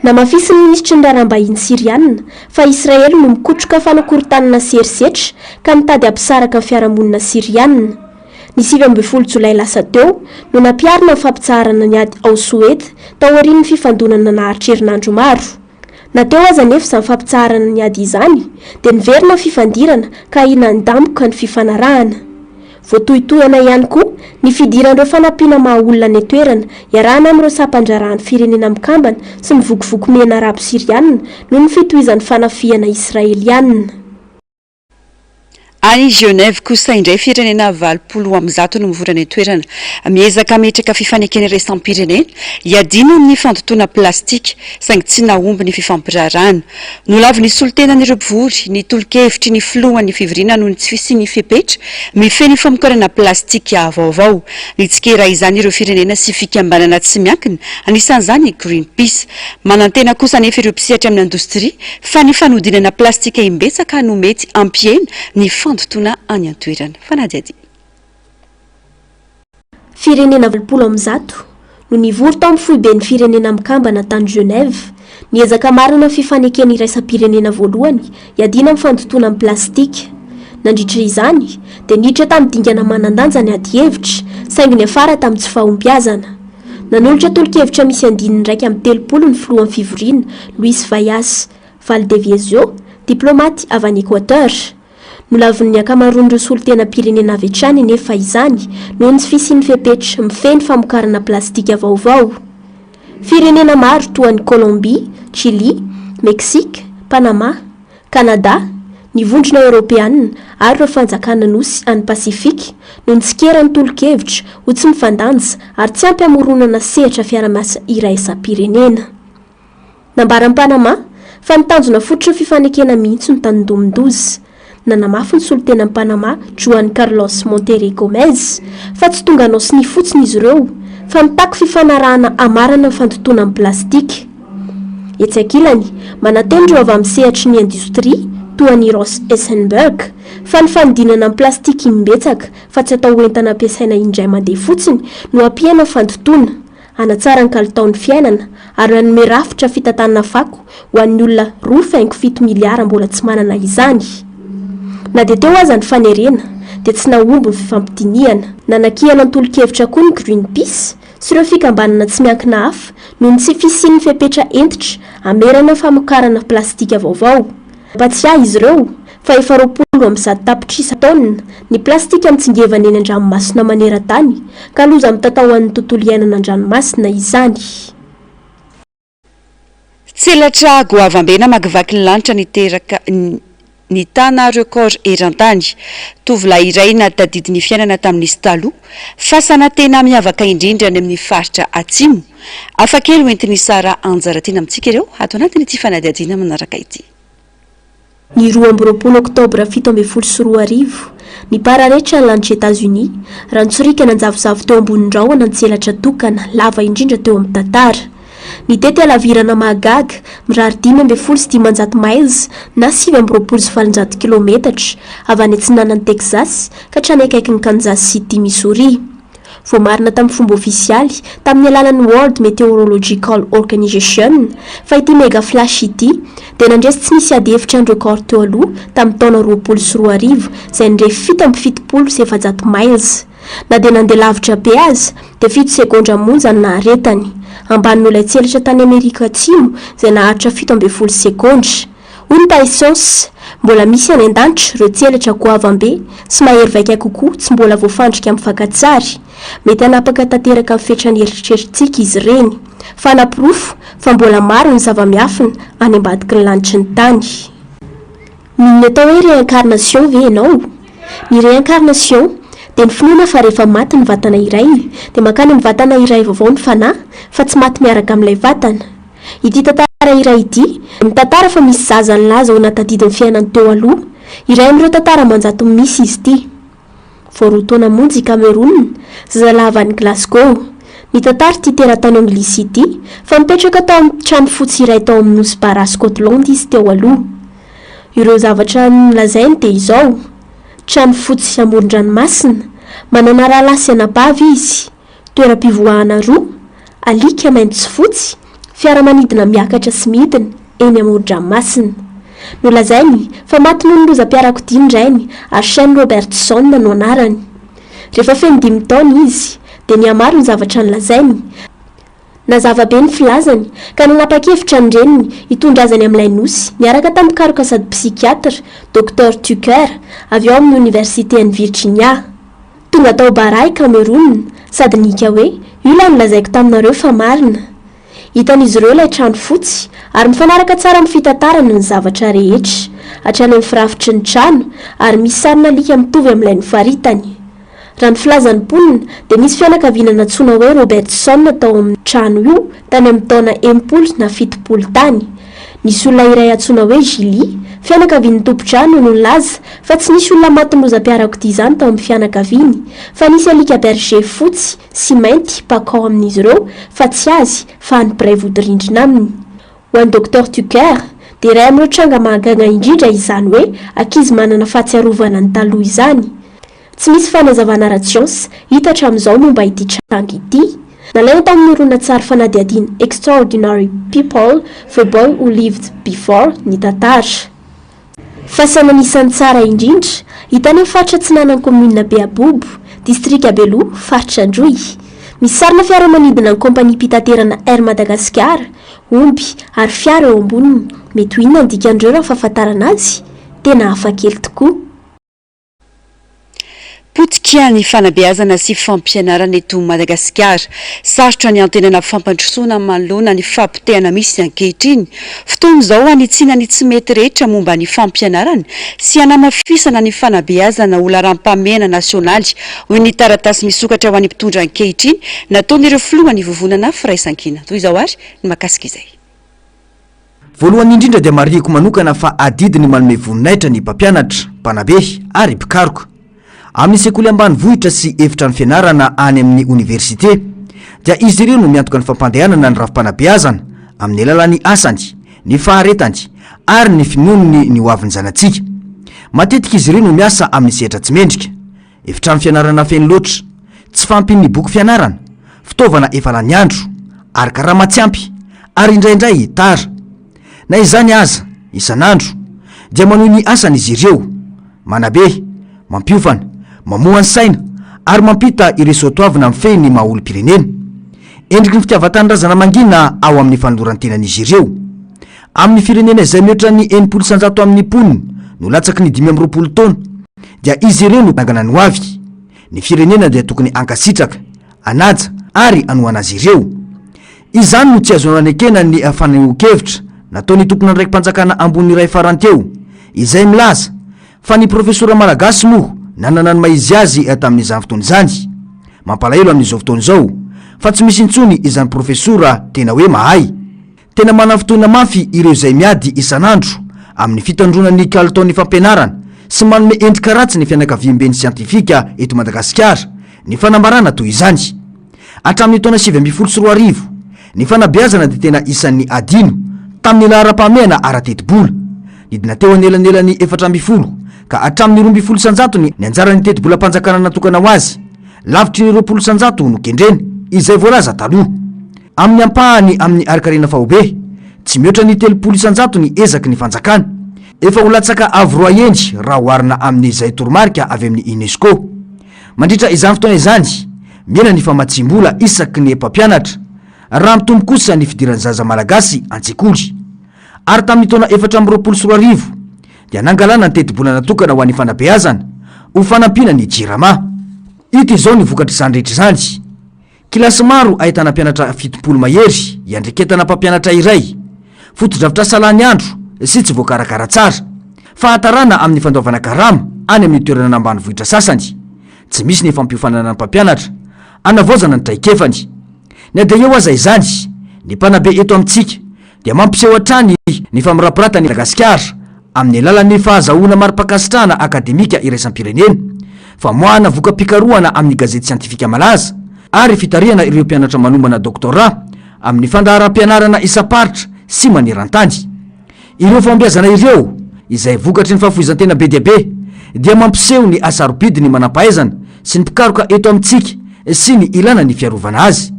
na mafisy ny minisitry ny raharaham-bahiny sirianina fa israely no mikotroka fanakorontanana serisetra ka mitady ampisaraka ny fiarahamonina sirianina. Ny 7 jolay lasa teo no nampiarina ny fampitsaharana ny ady ao Soeda tao aorian'ny fifandonana naharitra herinandro maro. Nateo aza nefa izany fampitsaharana ny ady izany dia niverina ny fifandirana ka inandamoka ny fifanarahana. Voatohitohana ihany koa ny fidiran'ireo fanampiana maha-olona ny toerana iarahana amin'ireo sampandrarahan'ny firenena mikambana sy ny vokovoko mena arabo sirianina noho ny fitohizan'ny fanafiana israelianina. Any Genève kosa indray firenena 80 no mivorana toerana miezaka metraka fifanekeny raisam-pirenena iadina amin'ny fandotoana plastika saingy tsy nahomby ny fifampirarahana. Nolavy ny solotenan'ireo mpivory ny tolokevitry ny filohan'ny fivoriana noho ny tsy fisiany fepetra mifeny famokarana plastika vaovao. Nitsikera izany ireo firenena sy fikambanana tsy miankina anisan'izany Greenpeace. Manantena kosa nefa ireo mpisehatra amin'ny indostria fa ny fanodinana plastika imbetsaka no mety ampihena ny fandotona any an-toerana. Fanadiady. Firenena 70 no nivory tao amin'ny foiben'ny firenena mikambana tany Genève niezaka marina fifanekeny iraisam-pirenena voalohany iadina amin'ny fandotona amin'ny plastika. Nandritra izany dia niditra tamin'ny dingana manan-danja ny ady hevitra saingy ny afara tamin'ny tsy fahombiazana. Nanolotra tolokevitra misy andininy raika amin'ny 30 ny filohan'ny fivoriana Luis Vaias Valdeviezo, diplomaty avy any Équateur. Nolavin'ny akamaroan'ireo solotena-pirenena avy hatrany nefa izany noho ny tsy fisiany fepetra mifeny famokarana plastika vaovao. Firenena maro toa ny Colombie, Chili, Mexique, Panama, Canada, ny vondrona Europeanina ary ireo fanjakana nosy any Pasifika no nitsikera ny tolokevitra ho tsy mifandanja ary tsy ampy hamoronana sehatra fiara-miasa iraisam-pirenena. Nambaran'ny Panama fa nitanjona fototra fifanekena mihitsy ny tany Domindozy. Nanamafy ny solotenan'ny Panama Juan Carlos Monterrey Gomez fa tsy tonga anao sy ny fotsiny izy ireo fa mitako fifanarahana amarana ny fandotona amin'ny plastika. Etsy ankilany manatendreo avy amin'ny sehatry ny indostria toa ny Ross Essenberg fa ny fanodinana amin'ny plastika imbetsaka fa tsy atao entana ampiasaina indray mandeha fotsiny no ampihana fandotona anatsara ny kalitaon'ny fiainana ary manome rafitra fitantanana fako ho an'ny olona 2.7 miliara mbola tsy manana izany. Na dia teo aza ny fanerena dia tsy nahomby ny fifampidiniana. Nanakihana ny tolokevitra koa ny Greenpeace sy ireo fikambanana tsy miankina hafa noho ny tsy fisian'ny fepetra entitra amerana famokarana plastika vaovao. Mpatsiahy izy ireo fa efa 20 tapitrisa taonina ny plastika mitsingevana eny an-dranomasina maneran-tany ka loza mitatahoan'ny tontolo iainana an-dranomasina izany. Tselatra goavambena magavaky ny lanitra niteraka ny tana record eran-tany. Tovolahy iray natadidy ny fiainana tamin'izy taloha fa sanatena miavaka indrindra any amin'ny faritra atsimo. Afakely hoentin'ny Sara Anjaratiana amintsika ireo ato anatin'ity fanadiadiana manaraka ity. Ny 20 oktobra 17 ny pararetra ny lanitra États-Unis raha nitsorika nanjavozavo teo ambonin'ny rahona ny tselatra tokana lava indrindra teo amin'ny tantara. Ny tety alavirana mahagaga mirary 5.7 miles na 7.7 kilometatra avy any atsinanan'ny Texas ka hatrany akaikin'ny Kansas City, Missouri. Voamarina tamin'ny fomba ofisialy tamin'ny alalan'ny World Meteorological Organization fa ity mega flash ity dia nandresy tsy nisy ady hevitra ny record teo aloha tamin'ny taona 2020 izay nirefy 7.7 miles. Na dia nandeha lavitra be azy dia 7 sekondra monja ny naharetany ambanin'olay tselatra tany Amerika Atsimo izay naharitra 17 sekondra. Hoy ny Paisons, mbola misy any an-danitra ireo tselatra goavambe sy mahery vaika kokoa tsy mbola voafandrika amin'ny fankatsary. Mety hanapaka tanteraka amin'ny fetrany eritreretintsika izy ireny fa napirofo fa mbola maro ny zava-miafina any ambadiky ny lanitry ny tany. Ny atao hoe réincarnation ve ianao? Ny réincarnation dia ny finoana fa rehefa maty ny vatana iray dia makany amin'ny vatana iray vaovao ny fanahy fa tsy maty miaraka amin'ilay vatana. Ity tantara iray ity mitantara fa misy zaza nilaza ho natadidin'ny fiainany teo aloha. Iray amin'ireo tantara manjato misy izy ity. Voarotaona monjy Cameroun, zazalahy any Glasgow. Ny tantara ity teratany Anglisy ity fa mipetraka tao amin'ny trano fotsy iray tao amin'ny nosy bara Scotland izy teo aloha. Ireo zavatra nolazainy dia izao: trano fotsy amoron-dranomasina, manana rahalasy anabavy izy, toeram-pivoahana roa, alika maitso fotsy, fiaramanidina miakatra sy midina eny amoron-dranomasina. Nolazainy fa maty noho ny lozam-piarakodia indrainy ary Shane Robertson no anarany. Rehefa feno 5 taona izy dia niamaro ny zavatra nolazainy. Nazava be ny filazany ka nanapa-kevitra ny reniny hitondra azany amin'ilay nosy niaraka tamin'ny karoka sady psikiatra Dr Tucker avy ao amin'ny Universitény Virginia. Tonga tao Baray Cameroun sady nika hoe io ilay nolazaiko taminareo fa marina. Hitan'izy ireo ilay trano fotsy ary mifanaraka tsara amin'ny fitantarana ny zavatra rehetra hatrany amin'ny firafitry ny trano ary misy sarina alika mitovy amin'ilay nofaritany. Raha ny filazan'ny mponina dia misy fianakaviana natsoina hoe Robertson tao amin'ny trano io tany amin'ny taona 70 na 70 tany. Nisy olona iray antsoina hoe Julie, fianakavian'ny tompo-trano no nilaza fa tsy nisy olona maty lozam-piarakodia izany tao amin'ny fianakaviany, fa nisy alika berger fotsy sy mainty pakao amin'izy ireo fa tsy azy fa ny mpiray vodi-rindrina aminy. Ho an'i Dr Tucker dia iray amin'ireo tranga mahagaga indrindra izany hoe ankizy manana fahatsiarovana ny taloha izany. Tsy misy fanazavana ra-tsiansy hita hatramin'izao momba ity tranga ity. Nalaina tamin'ny horonan-tsary fanadihadiana Extraordinary People, The Boy Who Lived Before ny tantara. Fasana anisan'ny tsara indrindra hita any amin'ny faritra Tsinanan'ny commune Beabobo, distrika Beloa, faritra Androy. Misy sarina fiaramanidina ny kompania mpitaterana Air Madagascar, omby ary fiara eo amboniny. Mety ho inona ny dikan'ireo raha fahafantarana azy? Tena hafakely tokoa. Potika ny fanabeazana sy fampianarana eto Madagasikara. Sarotra ny antenana fampandrosoana manoloana ny fampitehana misy ankehitriny. Fotoana izao anitsina ny tsy mety rehetra momba ny fampianarana sy hanamafisana ny fanabeazana ho laram-pamehana nasionaly hoy ny taratasy misokatra ho an'ny mpitondra ankehitriny nataon'ireo filoha ny vovonana firaisan-kina. Toy izao ary ny makasika izay. Voalohany indrindra dia marihiko manokana fa adidi ny manome voninahitra ny mpampianatra, mpanabe ary mpikaroka amin'ny sekoly ambanivohitra sy efitra ny fianarana any amin'ny université dia izy ireo no miantoka ny fampandehanana ny rafi-panabeazana amin'ny alalan'ny asany, ny faharetany ary ny finonony ny hoavin'ny zanatsika. Matetika izy ireo no miasa amin'ny sehatra tsy mendrika, efitrano fianarana feno loatra, tsy fampin'ny boky fianarana, fitaovana efa lany andro ary karama tsy ampy ary indraindray tara. Na izany aza isan'andro dia manohy ny asany izy ireo, manabe, mampiofana, mamohany saina ary mampita ireo soatoavina amin'ny fehiny maha-olom-pirenena. Endriky ny fitiavan-tany razana mangina ao amin'ny fanoloran-tenan'izy ireo. Amin'ny firenena izay mihoatra ny 900 amin'ny poniny no latsaky ny 520 taona dia izy ireo no nangana ny hoavy. Ny firenena dia tokony ankasitraka, anaja ary anohana azy ireo. Izany no tsy azo nanekena ny faneho-kevitra nataony tompona ndraiky mpanjakana ambony iray faranteo izay milaza fa ny profesora malagasy moa nanana ny maizy azy tamin'izany fotoana izany. Mampalahelo amin'izao fotoana izao fa tsy misy intsony izany profesora tena hoe mahay. Tena manana fotoana mafy ireo izay miady isan'andro amin'ny fitandronan'ny kalitaon'ny fampianarana sy manome endrika ratsy ny fianakaviam-beny siantifika eto Madagasikara ny fanambarana toy izany. Hatramin'ny taona 2014 ny fanabeazana dia tena isan'ny adino tamin'ny laharam-pahamehana ara-teti-bola. Nidina teo anelanelany 400 ka hatramin'ny 20% ny anjaran'ny teti-bola-panjakana natokana ho azy, lavitry ny 20% no kendreny izay voalaza taloha. Amin'ny ampahany amin'ny arikarena fahobe tsy mihoatra ny 30% ny ezaky ny fanjakana, efa ho latsaka avy 2 endry raha hoarina amin'ny izay toromarika avy amin'ny UNESCO. Mandritra izany fotoana izany miena ny famatsim-bola isaky ny mpampianatra raha mitombo kosa ny fidiran'ny zaza malagasy an-tsekoly. Ary tamin'ny taona 2024 dia nangalana ny teti-bola natokana ho an'ny fanabeazana ho fanampina ny jirama. Ito izao ny vokatra izany rehetra izany. Kilasy maro ahitana mpianatra 70 mahery iandreketana mpampianatra iray, foto-dravitra salany andro sy tsy voakarakara tsara, fahatarana amin'ny fandoavana karama any amin'ny toerana ambanivohitra sasany, tsy misy ny fampiofanana ny mpampianatra, anavozana ny traikefany. Ny ade eo aza izany ny mpanabe eto amintsika dia mampiseho hatrany ny famirapiratany Madagasikara amin'ny alalan'ny fahazahoana mari-pakasitrahana akademika iraisam-pirenena, famoahana voka-pikarohana amin'ny gazety siantifika malaza ary fitarihana ireo mpianatra manombana doktorat amin'ny fandaharam-pianarana isa-paritra sy maneran-tany. Ireo fambiazana ireo izay vokatry ny fahafoizan-tena be dia be dia mampiseho ny asarobidy ny manam-pahaizana sy ny mpikaroka eto amintsika sy ny ilana ny fiarovana azy.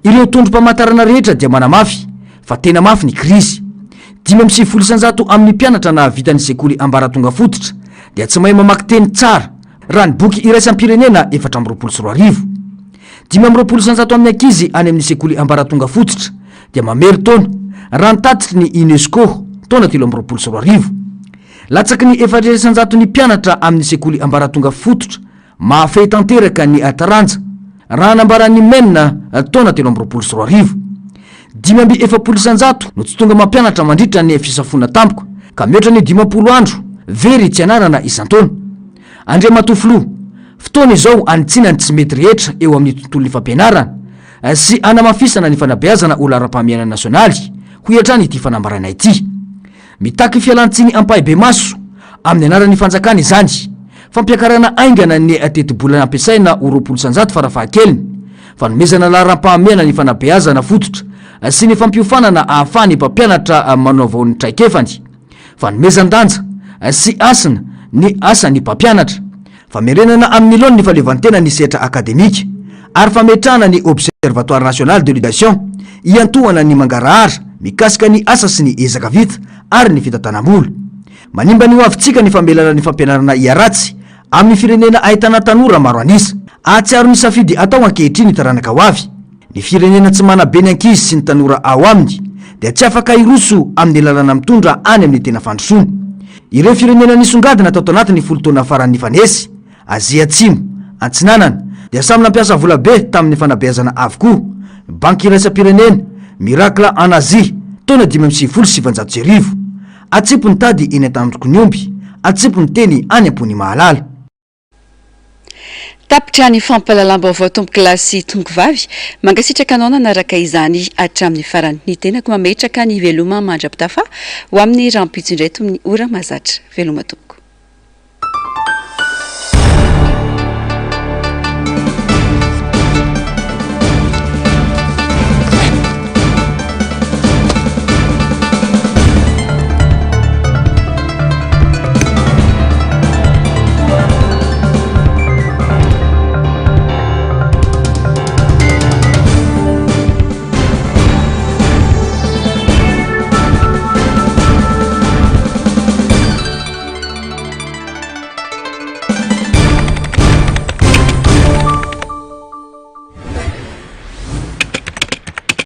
Ireo tondrom-pamantarana rehetra dia manamafy fa tena mafy ny krizy 5 amin'ny mpianatra na vitany sekoly ambaratonga fototra dia tsy mahay mamaky teny tsara raha ny boky iraisam-pirenena 424 5 amin'ny ankizy any amin'ny sekoly ambaratonga fototra dia mamery taona raha nitatitry ny UNESCO taona 2024 latsaky ny 400 ny mpianatra amin'ny sekoly ambaratonga fototra mahafehy tanteraka ny ataranja raha nambaran'ny menina taona 2023 5 no tsy tonga mampianatra mandritra ny fisafona tampoka ka mihoatra ny 50 andro very tsy anarana isan-taona andre matofilo fotoana izao anitsinany tsy mety rehetra eo amin'ny tontolon'ny fampianarana sy anamafisana ny fanabeazana olo ara-pahamiana nasionaly ho iatrany ity fanambarana ity mitaky fialantsiny ampahibe maso amin'ny anaran'ny fanjakana izany fampiakarana aingana ny tetibolana ampiasaina ho 20 farafahakeliny fanomezana laharam-pahamiana ny fanabeazana fototra sy ny fampiofanana ahafahany mpampianatra manaovao ny traikefany fanomezan-danja sy asina ny asany mpampianatra famerenana amin'ny lony ny falevantena ny setra akademika ary fametrahana ny observatoire national de l'éducation iantohana ny mangarahara mikasika ny asa sy ny ezaka vita ary ny fitantanam-bola manimba ny hoavitsika ny famelana ny fampianarana iaratsy amin'ny firenena ahitana tanora maro anisa ahatsiaro ny safidy atao ankehitriny taranaka ho avy ny firenena tsy manabe ny ankizy sy ny tanora ao aminy dia tsy afaka iroso amin'ny lalana mitondra any amin'ny tena fandrosoana ireo firenena nisongadina tao anatin'ny folo taona faran'ny fanesy Azia Atsimo Antsinanana dia samy nampiasa vola be tamin'ny fanabeazana avokoa banky iraisam-pirenena Miracle en Asie taona 570 atsipo ny tady eny an-tamtroko ny omby atsipo ny teny any am-pony mahalala tapitra ny fampalalam-baovao tompo-kilasy tongovavy mangasitraka anao nanaraka izany hatramin'ny farany ny tenako mametraka ny veloma mandrapitafa ho amin'ny rampitso indray tomin'ny ora mahazatra veloma tompoko